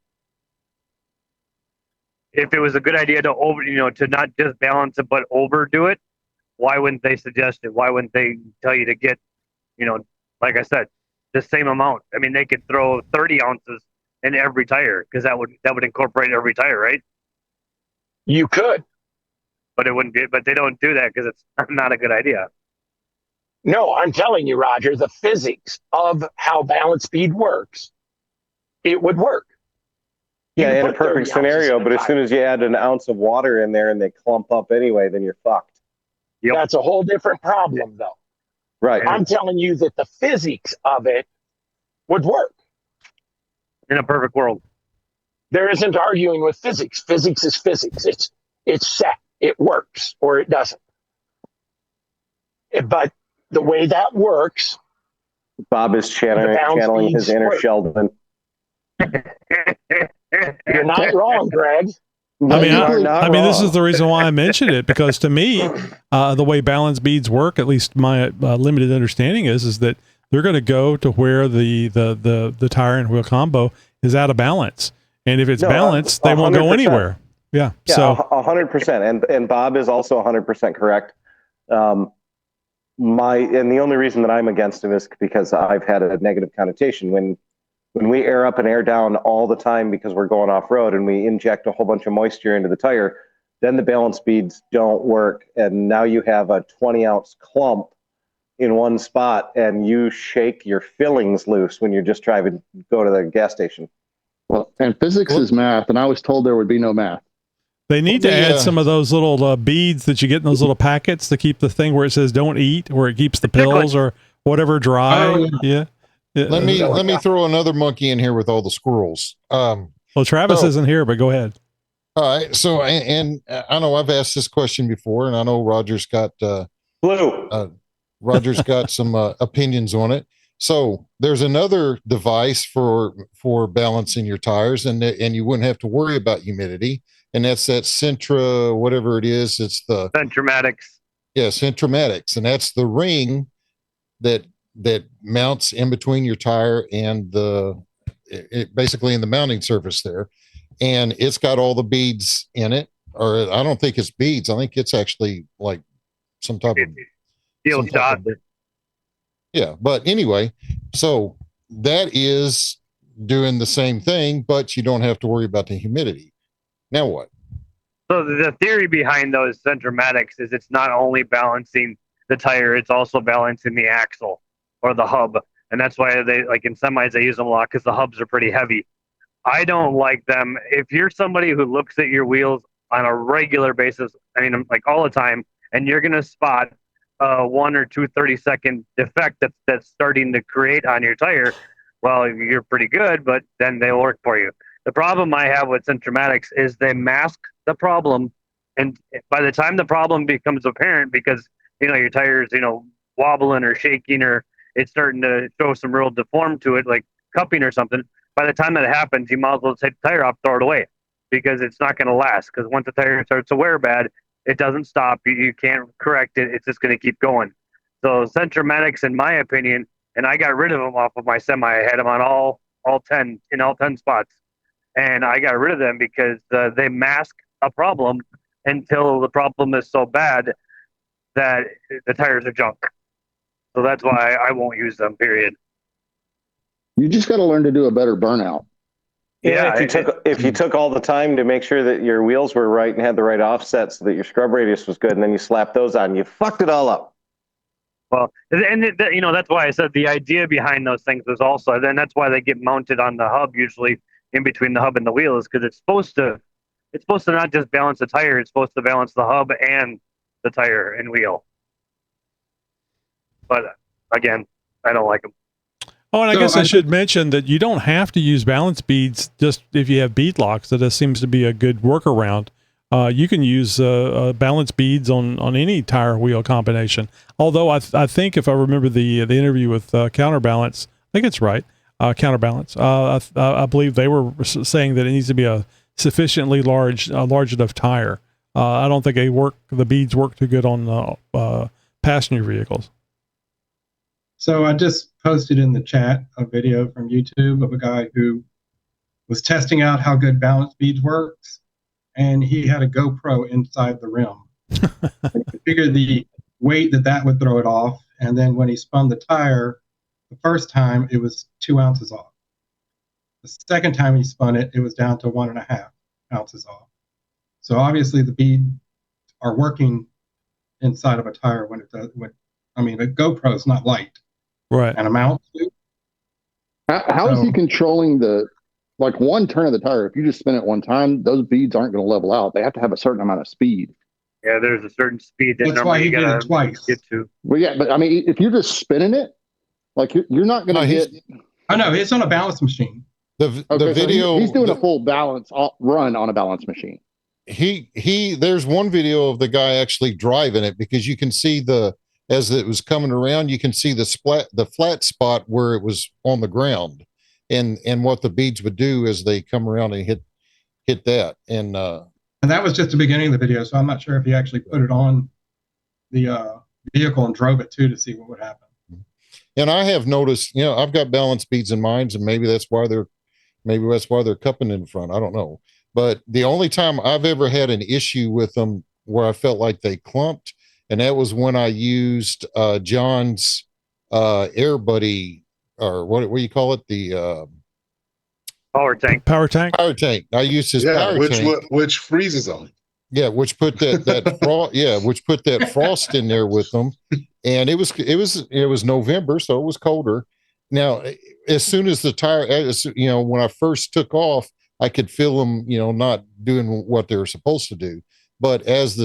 If it was a good idea to not just balance it but overdo it, why wouldn't they suggest it? Why wouldn't they tell you to get, like I said, the same amount? I mean, they could throw 30 ounces in every tire because that would incorporate every tire, right? You could, but it wouldn't be. But they don't do that because it's not a good idea. No, I'm telling you, Roger, the physics of how balance bead works, it would work. Yeah, in a perfect scenario, but as soon as you add an ounce of water in there and they clump up anyway, then you're fucked. Yep. That's a whole different problem, though. Right. I'm telling you that the physics of it would work. In a perfect world. There isn't arguing with physics. Physics is physics. It's set. It works or it doesn't. But the way that works... Bob is channeling his inner Sheldon. You're not wrong, Greg. I mean, this is the reason why I mentioned it, because to me, the way balance beads work, at least my limited understanding is that they're going to go to where the tire and wheel combo is out of balance, and if it's balanced, they won't go anywhere. Yeah, so 100%, and Bob is also 100% correct. And the only reason that I'm against him is because I've had a negative connotation when we air up and air down all the time because we're going off road and we inject a whole bunch of moisture into the tire, then the balance beads don't work. And now you have a 20-ounce clump in one spot and you shake your fillings loose when you're just driving, go to the gas station. Well, and physics is math, and I was told there would be no math. They need to add some of those little beads that you get in those little packets to keep the thing where it says "don't eat," where it keeps the pills or whatever dry. Yeah. Let me throw another monkey in here with all the squirrels. Well, Travis isn't here, but go ahead. All right. So, and I know I've asked this question before, and I know Roger's got Roger's got some opinions on it. So there's another device for balancing your tires, and you wouldn't have to worry about humidity. And that's that Centra, whatever it is. It's the Centromatics. Yeah, Centromatics, and that's the ring that mounts in between your tire and basically in the mounting surface there, and it's got all the beads in it. Or I don't think it's beads. I think it's actually like some type of steel dot. Yeah, but anyway, so that is doing the same thing, but you don't have to worry about the humidity. Now what? So the theory behind those Centromatics is it's not only balancing the tire, it's also balancing the axle or the hub. And that's why they, like in semis, they use them a lot because the hubs are pretty heavy. I don't like them. If you're somebody who looks at your wheels on a regular basis, I mean, like all the time, and you're going to spot 1 or 2 30-second defect that's starting to create on your tire, well, you're pretty good, but then they'll work for you. The problem I have with Centromatics is they mask the problem, and by the time the problem becomes apparent, because your tires wobbling or shaking, or it's starting to show some real deform to it, like cupping or something. By the time that happens, you might as well take the tire off, throw it away, because it's not going to last. Because once the tire starts to wear bad, it doesn't stop. You can't correct it. It's just going to keep going. So Centromatics, in my opinion, and I got rid of them off of my semi. I had them on all 10 spots, and I got rid of them because they mask a problem until the problem is so bad that the tires are junk. So that's why I won't use them, period. You just got to learn to do a better burnout. Yeah, if you took all the time to make sure that your wheels were right and had the right offset so that your scrub radius was good, and then you slapped those on, you fucked it all up. Well, and that's why I said the idea behind those things was also, then that's why they get mounted on the hub, usually in between the hub and the wheel, is because it's supposed to not just balance the tire, it's supposed to balance the hub and the tire and wheel. But again, I don't like them. Oh, and I guess I should mention that you don't have to use balance beads just if you have beadlocks. That seems to be a good workaround. You can use balance beads on any tire wheel combination. Although I think if I remember the interview with Counterbalance, I think it's right. Counterbalance. I believe they were saying that it needs to be a sufficiently large enough tire. I don't think the beads work too good on passenger vehicles. So I just posted in the chat a video from YouTube of a guy who was testing out how good balance beads works, and he had a GoPro inside the rim. And he figured the weight that would throw it off, and then when he spun the tire, the first time it was 2 ounces off. The second time he spun it, it was down to 1.5 ounces off. So obviously the beads are working inside of a tire when it does. A GoPro is not light. Right. And a mount. How is he controlling one turn of the tire? If you just spin it one time, those beads aren't going to level out. They have to have a certain amount of speed. Yeah, there's a certain speed that that's why he did it twice. Get to. Well, yeah, but if you're just spinning it, you're not going to hit. Oh no, it's on a balance machine. The video. So he's doing a full balance run on a balance machine. There's one video of the guy actually driving it, because you can see as it was coming around, you can see the flat spot where it was on the ground, and what the beads would do as they come around and hit that. And that was just the beginning of the video, so I'm not sure if he actually put it on the vehicle and drove it to see what would happen. And I have noticed, I've got balance beads in mine, and maybe that's why they're cupping in front. I don't know. But the only time I've ever had an issue with them where I felt like they clumped, and that was when I used John's Air Buddy, or what do you call it? The power tank. Power tank. Power tank. I used his power tank, which freezes them. Yeah, which put that frost. Yeah, which put that frost in there with them, and it was November, so it was colder. Now, as soon as the tire, when I first took off, I could feel them, not doing what they were supposed to do. But as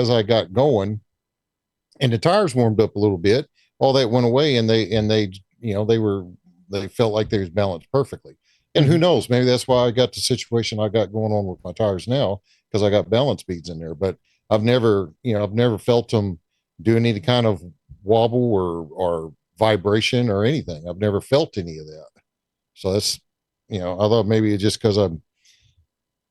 I got going, and the tires warmed up a little bit, all that went away, and they felt like they was balanced perfectly. And who knows, maybe that's why I got the situation I got going on with my tires now, because I got balance beads in there. But I've never felt them doing any kind of wobble or vibration or anything. I've never felt any of that. So that's, I thought maybe it's just because I'm,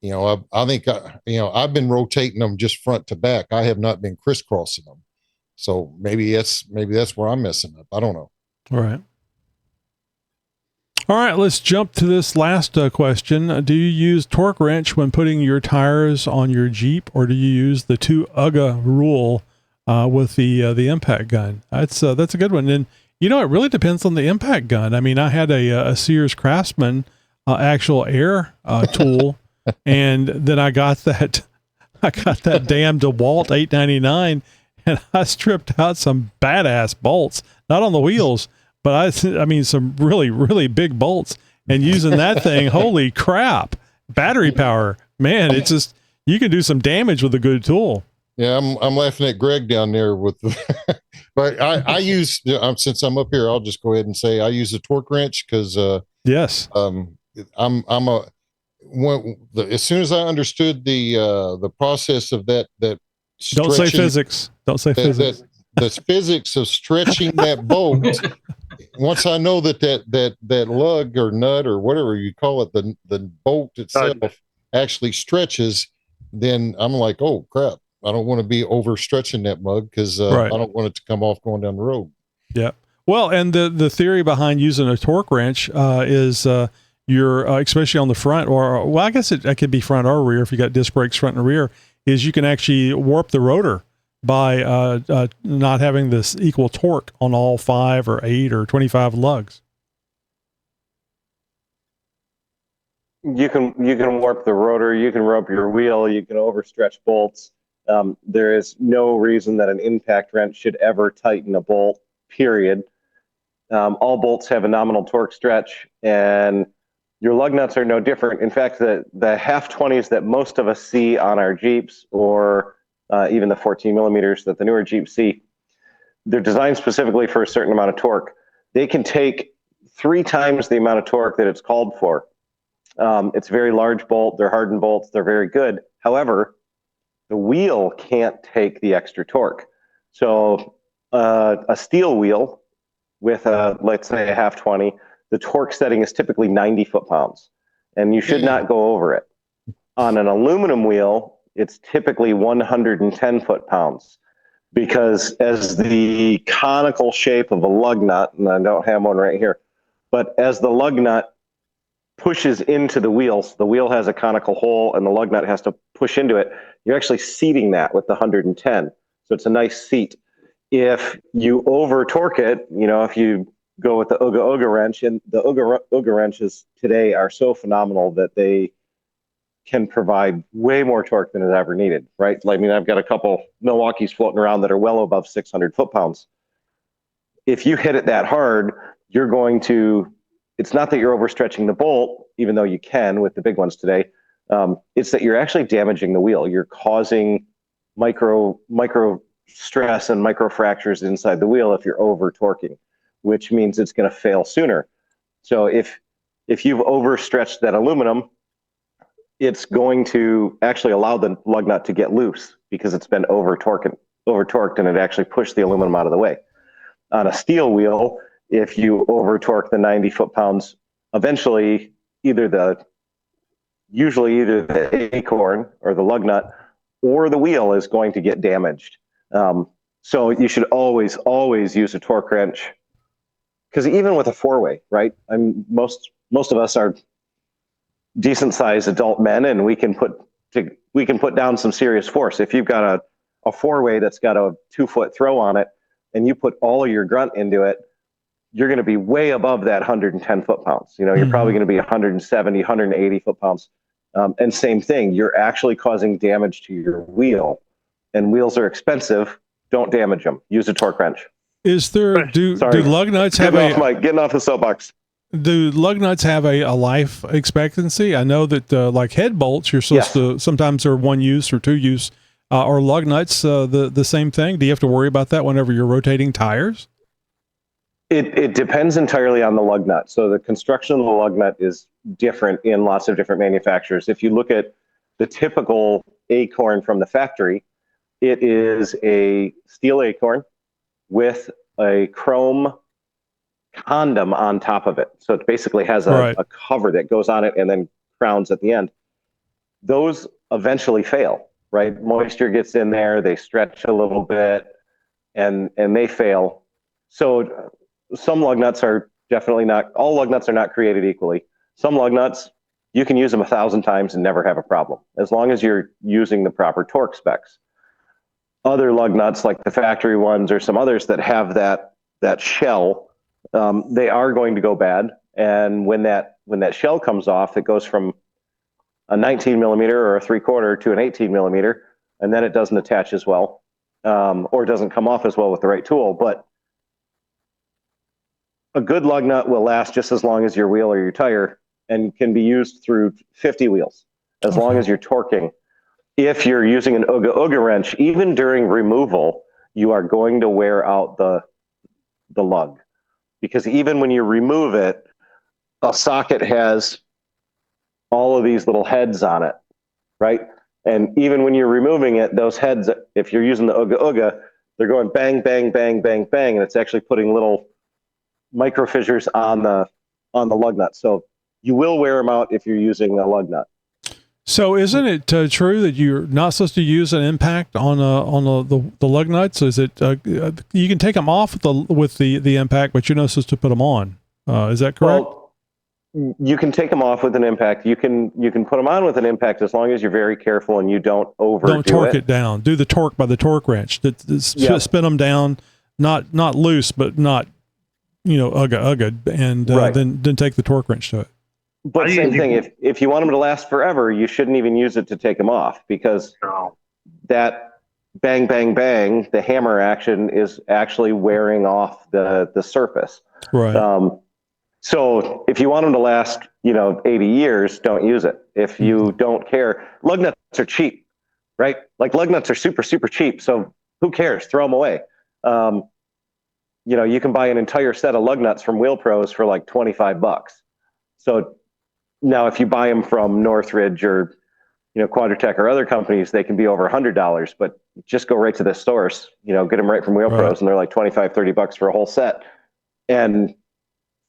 I think I've been rotating them just front to back. I have not been crisscrossing them. So maybe that's where I'm messing up. I don't know. All right. All right, let's jump to this last question. Do you use torque wrench when putting your tires on your Jeep, or do you use the 2 UGA rule with the impact gun? That's a good one. And it really depends on the impact gun. I mean, I had a Sears Craftsman actual air tool, and then I got that damn DeWalt 899, and I stripped out some badass bolts, not on the wheels, but I mean some really, really big bolts. and using that thing, holy crap, battery power, man, it's just, you can do some damage with a good tool. Yeah, I'm laughing at Greg down there with the, but I use, since I'm up here, I'll just go ahead and say I use a torque wrench because yes, as soon as I understood the process of that don't say physics, don't say physics, the physics of stretching that bolt. Once I know that lug or nut or whatever you call it, the bolt itself actually stretches, then I'm like, oh crap, I don't want to be overstretching that mug because right. I don't want it to come off going down the road. Yeah. Well, and the theory behind using a torque wrench is you're especially on the front, or well, I guess it could be front or rear if you got disc brakes front and rear, is you can actually warp the rotor by not having this equal torque on all 5 or 8 or 25 lugs. You can warp the rotor, you can rope your wheel, you can overstretch bolts. There is no reason that an impact wrench should ever tighten a bolt, period. All bolts have a nominal torque stretch, and your lug nuts are no different. In fact, the half 20s that most of us see on our Jeeps, or even the 14 millimeters that the newer Jeeps see, they're designed specifically for a certain amount of torque. They can take 3 times the amount of torque that it's called for. It's a very large bolt. They're hardened bolts. They're very good. However, the wheel can't take the extra torque. So a steel wheel with let's say a half 20, the torque setting is typically 90 foot-pounds, and you should not go over it. On an aluminum wheel, it's typically 110 foot-pounds, because as the conical shape of a lug nut, and I don't have one right here, but as the lug nut pushes into the wheel has a conical hole and the lug nut has to push into it. You're actually seating that with the 110. So it's a nice seat. If you over torque it, if you go with the Uga wrench, and the Uga wrenches today are so phenomenal that they can provide way more torque than is ever needed, right? I mean, I've got a couple Milwaukees floating around that are well above 600 foot-pounds. If you hit it that hard, you're going to, it's not that you're overstretching the bolt, even though you can with the big ones today. It's that you're actually damaging the wheel. You're causing micro stress and micro fractures inside the wheel if you're over torquing, which means it's going to fail sooner. So if you've overstretched that aluminum, it's going to actually allow the lug nut to get loose because it's been over torqued, and it actually pushed the aluminum out of the way. On a steel wheel, if you over torque the 90 foot-pounds, eventually usually either the acorn or the lug nut or the wheel is going to get damaged. So you should always use a torque wrench, because even with a 4-way, right? Most of us are decent-sized adult men, and we can put down some serious force. If you've got a 4-way that's got a 2-foot throw on it, and you put all of your grunt into it, you're going to be way above that 110 foot-pounds. You're probably going to be 170, 180 foot-pounds. And same thing, you're actually causing damage to your wheel, and wheels are expensive. Don't damage them. Use a torque wrench. Is there, do lug nuts have getting off the soapbox. Do lug nuts have a life expectancy? I know that like head bolts, you're supposed to, sometimes they're 1 use or 2 use. Are lug nuts the same thing? Do you have to worry about that whenever you're rotating tires? It depends entirely on the lug nut. So the construction of the lug nut is different in lots of different manufacturers. If you look at the typical acorn from the factory, it is a steel acorn with a chrome condom on top of it. So it basically has a cover that goes on it and then crowns at the end. Those eventually fail, right? Moisture gets in there, they stretch a little bit, and they fail. So some lug nuts are definitely not, all lug nuts are not created equally. Some lug nuts, you can use them 1,000 times and never have a problem, as long as you're using the proper torque specs. Other lug nuts, like the factory ones or some others that have that shell, they are going to go bad. And when that shell comes off, it goes from a 19 millimeter or a 3/4 to an 18 millimeter, and then it doesn't attach as well, or it doesn't come off as well with the right tool. But a good lug nut will last just as long as your wheel or your tire and can be used through 50 wheels as long as you're torquing. If you're using an ooga wrench, even during removal, you are going to wear out the lug, because even when you remove it, a socket has all of these little heads on it, right? And even when you're removing it, those heads, if you're using the ooga, they're going bang, bang, bang, bang, bang, and it's actually putting little micro fissures on the lug nut. So you will wear them out if you're using a lug nut. So isn't it true that you're not supposed to use an impact on the lug nuts? Is it you can take them off with the impact, but you're not supposed to put them on? Is that correct? Well, you can take them off with an impact. You can put them on with an impact as long as you're very careful and you don't overdo it. Don't torque it down. Do the torque by the torque wrench. Spin them down, not loose, but not ugga, and then take the torque wrench to it. But same thing, if you want them to last forever, you shouldn't even use it to take them off, because that bang, bang, bang, the hammer action is actually wearing off the surface. Right. So if you want them to last, 80 years, don't use it. If you don't care, lug nuts are cheap, right? Like lug nuts are super, super cheap. So who cares? Throw them away. You can buy an entire set of lug nuts from Wheel Pros for like $25. So now if you buy them from Northridge or, Quadratech or other companies, they can be over $100, but just go right to the stores, get them right from Wheel Pros, and they're like $25, $30 for a whole set. And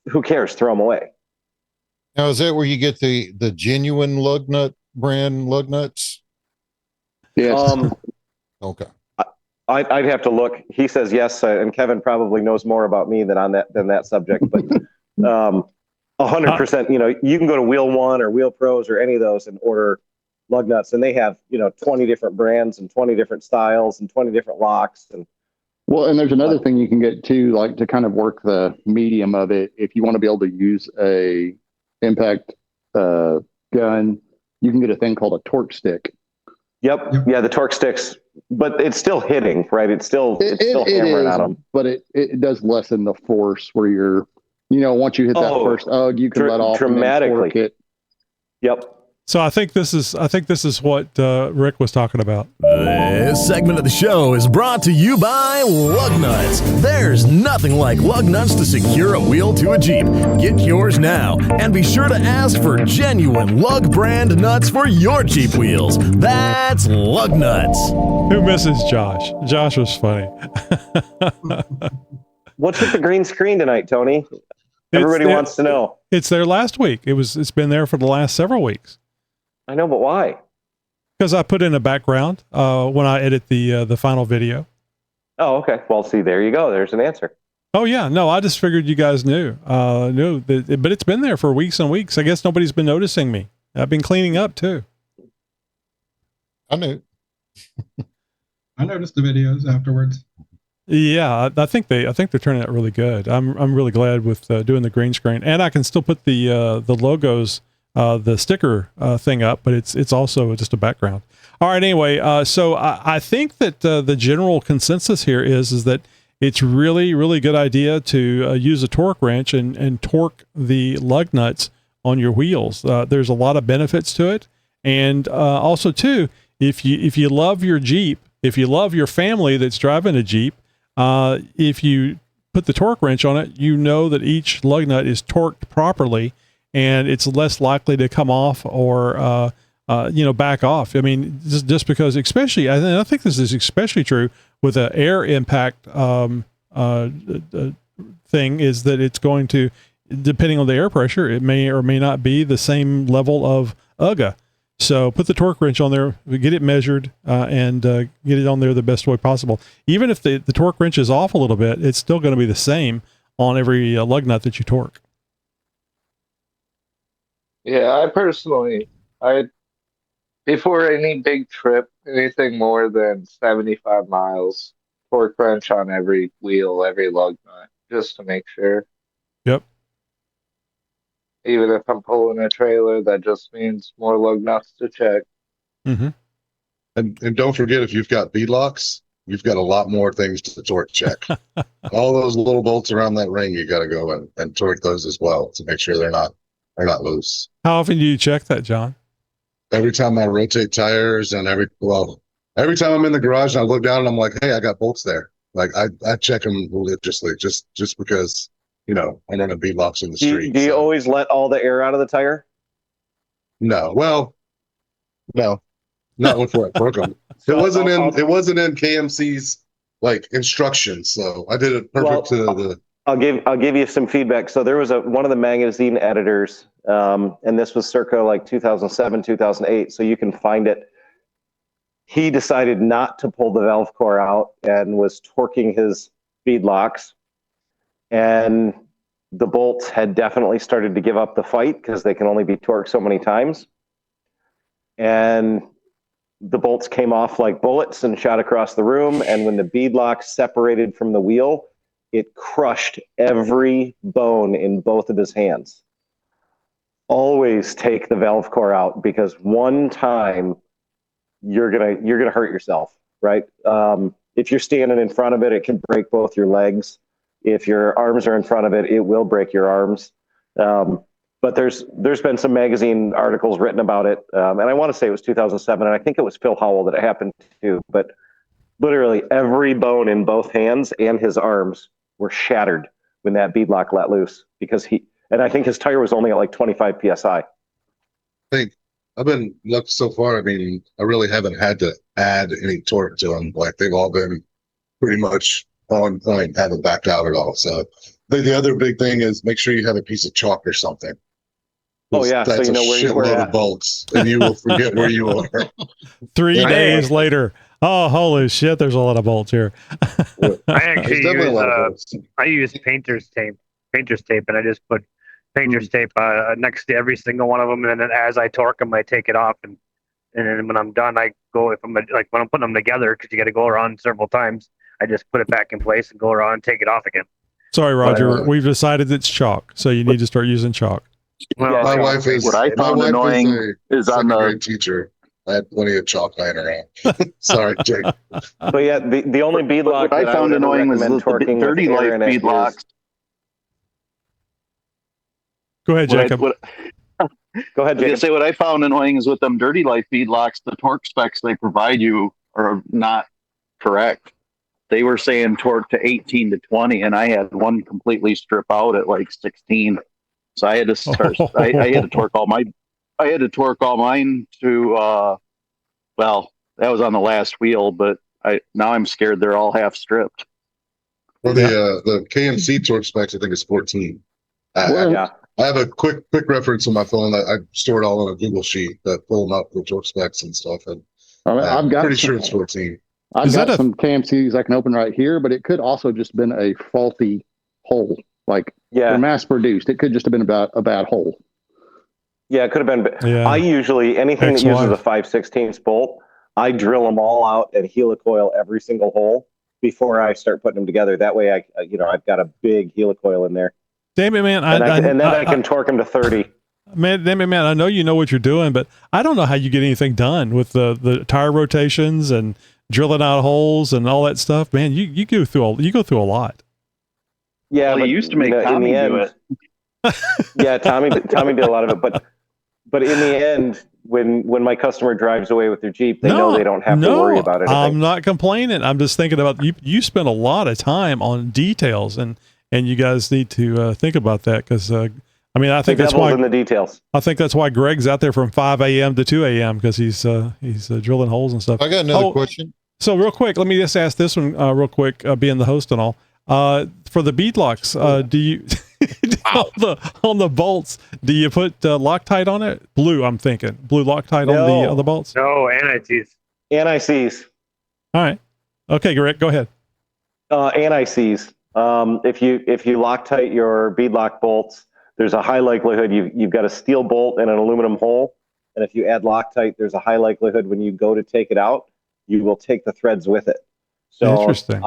who cares? Throw them away. Now, is that where you get the genuine lug nut brand lug nuts? Yes. Okay. I'd have to look. He says yes, and Kevin probably knows more about me than that subject. But 100%. You can go to Wheel One or Wheel Pros or any of those and order lug nuts, and they have 20 different brands and 20 different styles and 20 different locks. And there's another thing you can get too, like to kind of work the medium of it. If you want to be able to use a impact gun, you can get a thing called a torque stick. Yep. Yeah, the torque sticks, but it's still hitting, right? It's still hammering at them. But it does lessen the force where you're, once you hit that first you can let off dramatically. And then torque it. Yep. So I think this is what Rick was talking about. This segment of the show is brought to you by Lug Nuts. There's nothing like lug nuts to secure a wheel to a Jeep. Get yours now, and be sure to ask for genuine Lug brand nuts for your Jeep wheels. That's Lug Nuts. Who misses Josh? Josh was funny. What's with the green screen tonight, Tony? Everybody wants to know. It's there last week. It's been there for the last several weeks. I know, but why? Because I put in a background when I edit the final video. Oh, okay. Well, see, there you go. There's an answer. Oh yeah, no, I just figured you guys knew that, but it's been there for weeks and weeks. I guess nobody's been noticing me. I've been cleaning up too. I knew. I noticed the videos afterwards. Yeah, I think they're turning out really good. I'm really glad with doing the green screen, and I can still put the logos, the sticker thing up, but it's also just a background. All right. Anyway, so I think that the general consensus here is that it's really, really good idea to use a torque wrench and torque the lug nuts on your wheels. There's a lot of benefits to it, and also too, if you love your Jeep, if you love your family that's driving a Jeep. If you put the torque wrench on it, you know that each lug nut is torqued properly, and it's less likely to come off or back off. I mean, just because, especially, I think this is especially true with an air impact thing, is that it's going to, depending on the air pressure, it may or may not be the same level of UGA. So put the torque wrench on there, get it measured, and get it on there the best way possible. Even if the torque wrench is off a little bit, it's still going to be the same on every lug nut that you torque. Yeah, I personally, before any big trip, anything more than 75 miles, torque wrench on every wheel, every lug nut, just to make sure. Yep. Even if I'm pulling a trailer, that just means more lug nuts to check. Mm-hmm. And don't forget, if you've got beadlocks, you've got a lot more things to torque check. All those little bolts around that ring, you got to go and torque those as well to make sure they're not loose. How often do you check that, John? Every time I rotate tires and every time I'm in the garage and I look down and I'm like, hey, I got bolts there. Like I check them religiously just because, I'm running beadlocks in the street. Do you always let all the air out of the tire? No. Well, no, not before I broke them. It wasn't in KMC's like instructions. So I did it perfect to the. I'll give you some feedback. So there was one of the magazine editors, and this was circa like 2007, 2008. So you can find it. He decided not to pull the valve core out and was torquing his beadlocks, and the bolts had definitely started to give up the fight because they can only be torqued so many times. And the bolts came off like bullets and shot across the room. And when the beadlock separated from the wheel, it crushed every bone in both of his hands. Always take the valve core out, because one time you're gonna hurt yourself, right? If you're standing in front of it, it can break both your legs. If your arms are in front of it, it will break your arms. But there's been some magazine articles written about it, and I want to say it was 2007, and I think it was Phil Howell that it happened to. But literally every bone in both hands and his arms were shattered when that beadlock let loose, because I think his tire was only at like 25 psi. I think I've been lucky so far. I mean, I really haven't had to add any torque to them. Like, they've all been pretty much on point, haven't backed out at all. So the other big thing is make sure you have a piece of chalk or something. Oh yeah, that's so you know where you're shitload at. of bolts, and you will forget where you are. 3 days later. Oh, holy shit! There's a lot of bolts here. I use painter's tape, and I just put painter's tape next to every single one of them, and then as I torque them, I take it off, and then when I'm done, I go, when I'm putting them together, because you got to go around several times, I just put it back in place and go around and take it off again. Sorry, Roger. We've decided it's chalk, so you need to start using chalk. Well, my wife is what I found annoying is on the grade teacher. I had plenty of chalk lying around. Sorry, Jake. But yeah, the only beadlock what I found annoying was the Dirty Life beadlocks. Go ahead, Jacob. Go ahead, Jacob. Say what I found annoying is with them Dirty Life beadlocks, the torque specs they provide you are not correct. They were saying torque to 18 to 20, and I had one completely strip out at like 16. So I had to start. I had to torque all my. I had to torque all mine to. Well, that was on the last wheel, but now I'm scared they're all half stripped. Well, the KMC torque specs, I think, is 14. I have a quick reference on my phone. I store it all on a Google sheet that pull them up the torque specs and stuff. And I've got pretty sure it's 14. I've got some KMCs I can open right here, but it could also just been a faulty hole. Like, they're mass produced. It could just have been about a bad hole. Yeah, it could have been. Yeah. I usually, anything that uses a 5/16 bolt, I drill them all out and helicoil every single hole before I start putting them together. That way, I've got a big helicoil in there. Damn it, man! And then I can torque them to 30. Man, damn it, man! I know you know what you're doing, but I don't know how you get anything done with the tire rotations and drilling out holes and all that stuff. Man, you go through a lot. Yeah, well, but he used to make Tommy do it. Yeah, Tommy did a lot of it, but in the end, when my customer drives away with their Jeep, they know they don't have to worry about it. I'm not complaining. I'm just thinking about you spend a lot of time on details, and you guys need to think about that, because I think that's why in the details. I think that's why Greg's out there from 5 a.m. to 2 a.m. because he's drilling holes and stuff. I got another question. So real quick, let me just ask this one real quick, being the host and all. For the beadlocks, do you on the bolts? Do you put Loctite on it? Blue, I'm thinking blue Loctite on the bolts. No, anti-seize. All right. Okay, Greg, go ahead. Anti-seize. If you Loctite your beadlock bolts, there's a high likelihood you've got a steel bolt and an aluminum hole, and if you add Loctite, there's a high likelihood when you go to take it out, you will take the threads with it. So interesting.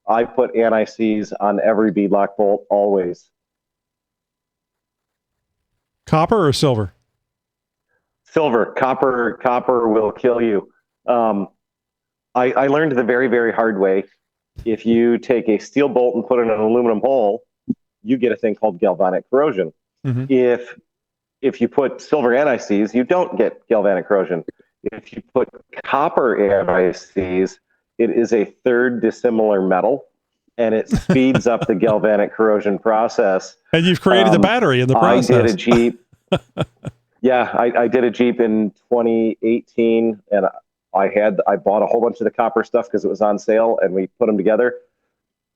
I put anti-seize on every beadlock bolt always. Copper or silver? Silver. Copper will kill you. I learned the very, very hard way. If you take a steel bolt and put it in an aluminum hole, you get a thing called galvanic corrosion. Mhm. If you put silver anti-seize, you don't get galvanic corrosion. If you put copper anti-seize, it is a third dissimilar metal, and it speeds up the galvanic corrosion process. And you've created the battery in the process. I did a Jeep. Yeah, I did a Jeep in 2018, and I bought a whole bunch of the copper stuff because it was on sale, and we put them together.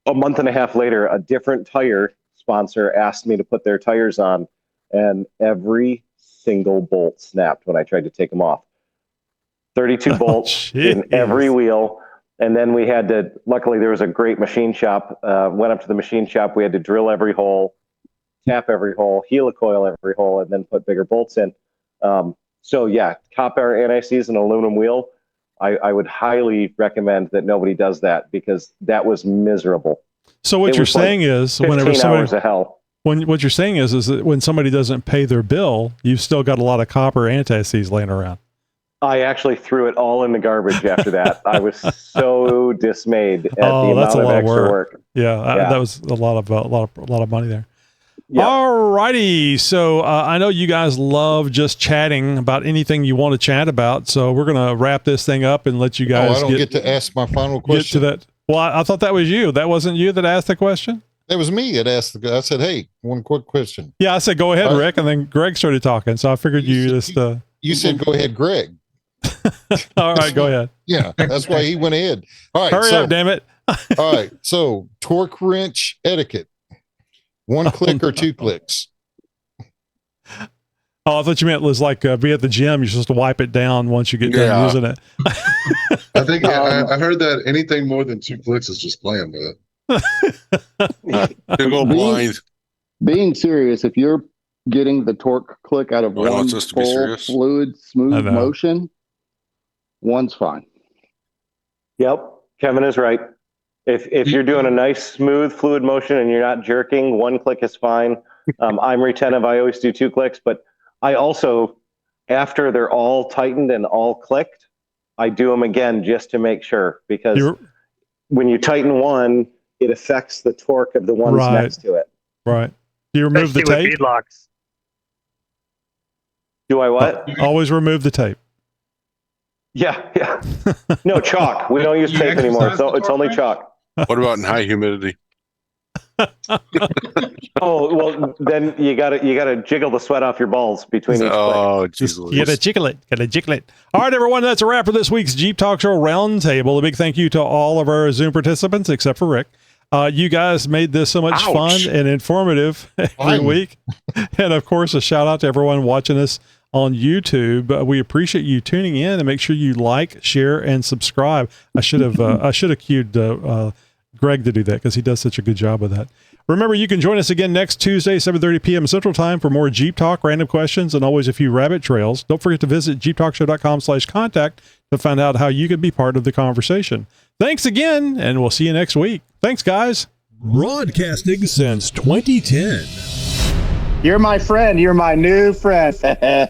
A month and a half later, a different tire sponsor asked me to put their tires on, and every single bolt snapped when I tried to take them off. 32 bolts in every wheel. And then we had to, luckily there was a great machine shop, went up to the machine shop. We had to drill every hole, tap every hole, helicoil every hole, and then put bigger bolts in. So yeah, copper anti-seize and aluminum wheel. I would highly recommend that nobody does that, because that was miserable. So what you're saying is, whenever hours of hell. What you're saying is that when somebody doesn't pay their bill, you've still got a lot of copper anti-seize laying around. I actually threw it all in the garbage after that. I was so dismayed at the that's amount a of lot extra of work. Yeah, that was a lot of money there. Yep. All righty. So I know you guys love just chatting about anything you want to chat about. So we're going to wrap this thing up and let you guys I don't get to ask my final question. Get to that. Well, I thought that was you. That wasn't you that asked the question? That was me that asked I said, hey, one quick question. Yeah, I said, go ahead, Rick. And then Greg started talking. So I figured you said, go ahead, Greg. All right, go ahead. Yeah, that's why he went ahead. All right. Hurry up, damn it. All right. So torque wrench etiquette. 1 click or 2 clicks? Oh, I thought you meant it was like be at the gym. You're supposed to wipe it down once you get done using it. I think I heard that anything more than 2 clicks is just playing with it. They go blind. Being serious, if you're getting the torque click out of one full fluid smooth motion, 1's fine. Yep, Kevin is right. If you're doing a nice smooth fluid motion and you're not jerking, 1 click is fine. I'm retentive. I always do 2 clicks, but I also, after they're all tightened and all clicked, I do them again just to make sure, because when you tighten one, it affects the torque of the ones next to it. Right. Do you remove the tape? With beadlocks. Do I what? Always remove the tape. Yeah. No, chalk. We don't use tape anymore. So it's only chalk. What about in high humidity? Oh, well, then you gotta jiggle the sweat off your balls between each click. You gotta jiggle it. All right, everyone, that's a wrap for this week's Jeep Talk Show Roundtable. A big thank you to all of our Zoom participants, except for Rick. You guys made this so much fun and informative every week. And of course, a shout out to everyone watching us on YouTube. We appreciate you tuning in, and make sure you like, share, and subscribe. I should have cued Greg to do that, because he does such a good job of that. Remember, you can join us again next Tuesday, 7:30 p.m. Central Time, for more Jeep Talk, random questions, and always a few rabbit trails. Don't forget to visit xjtalk.com/contact to find out how you can be part of the conversation. Thanks again, and we'll see you next week. Thanks, guys. Broadcasting since 2010. You're my friend. You're my new friend.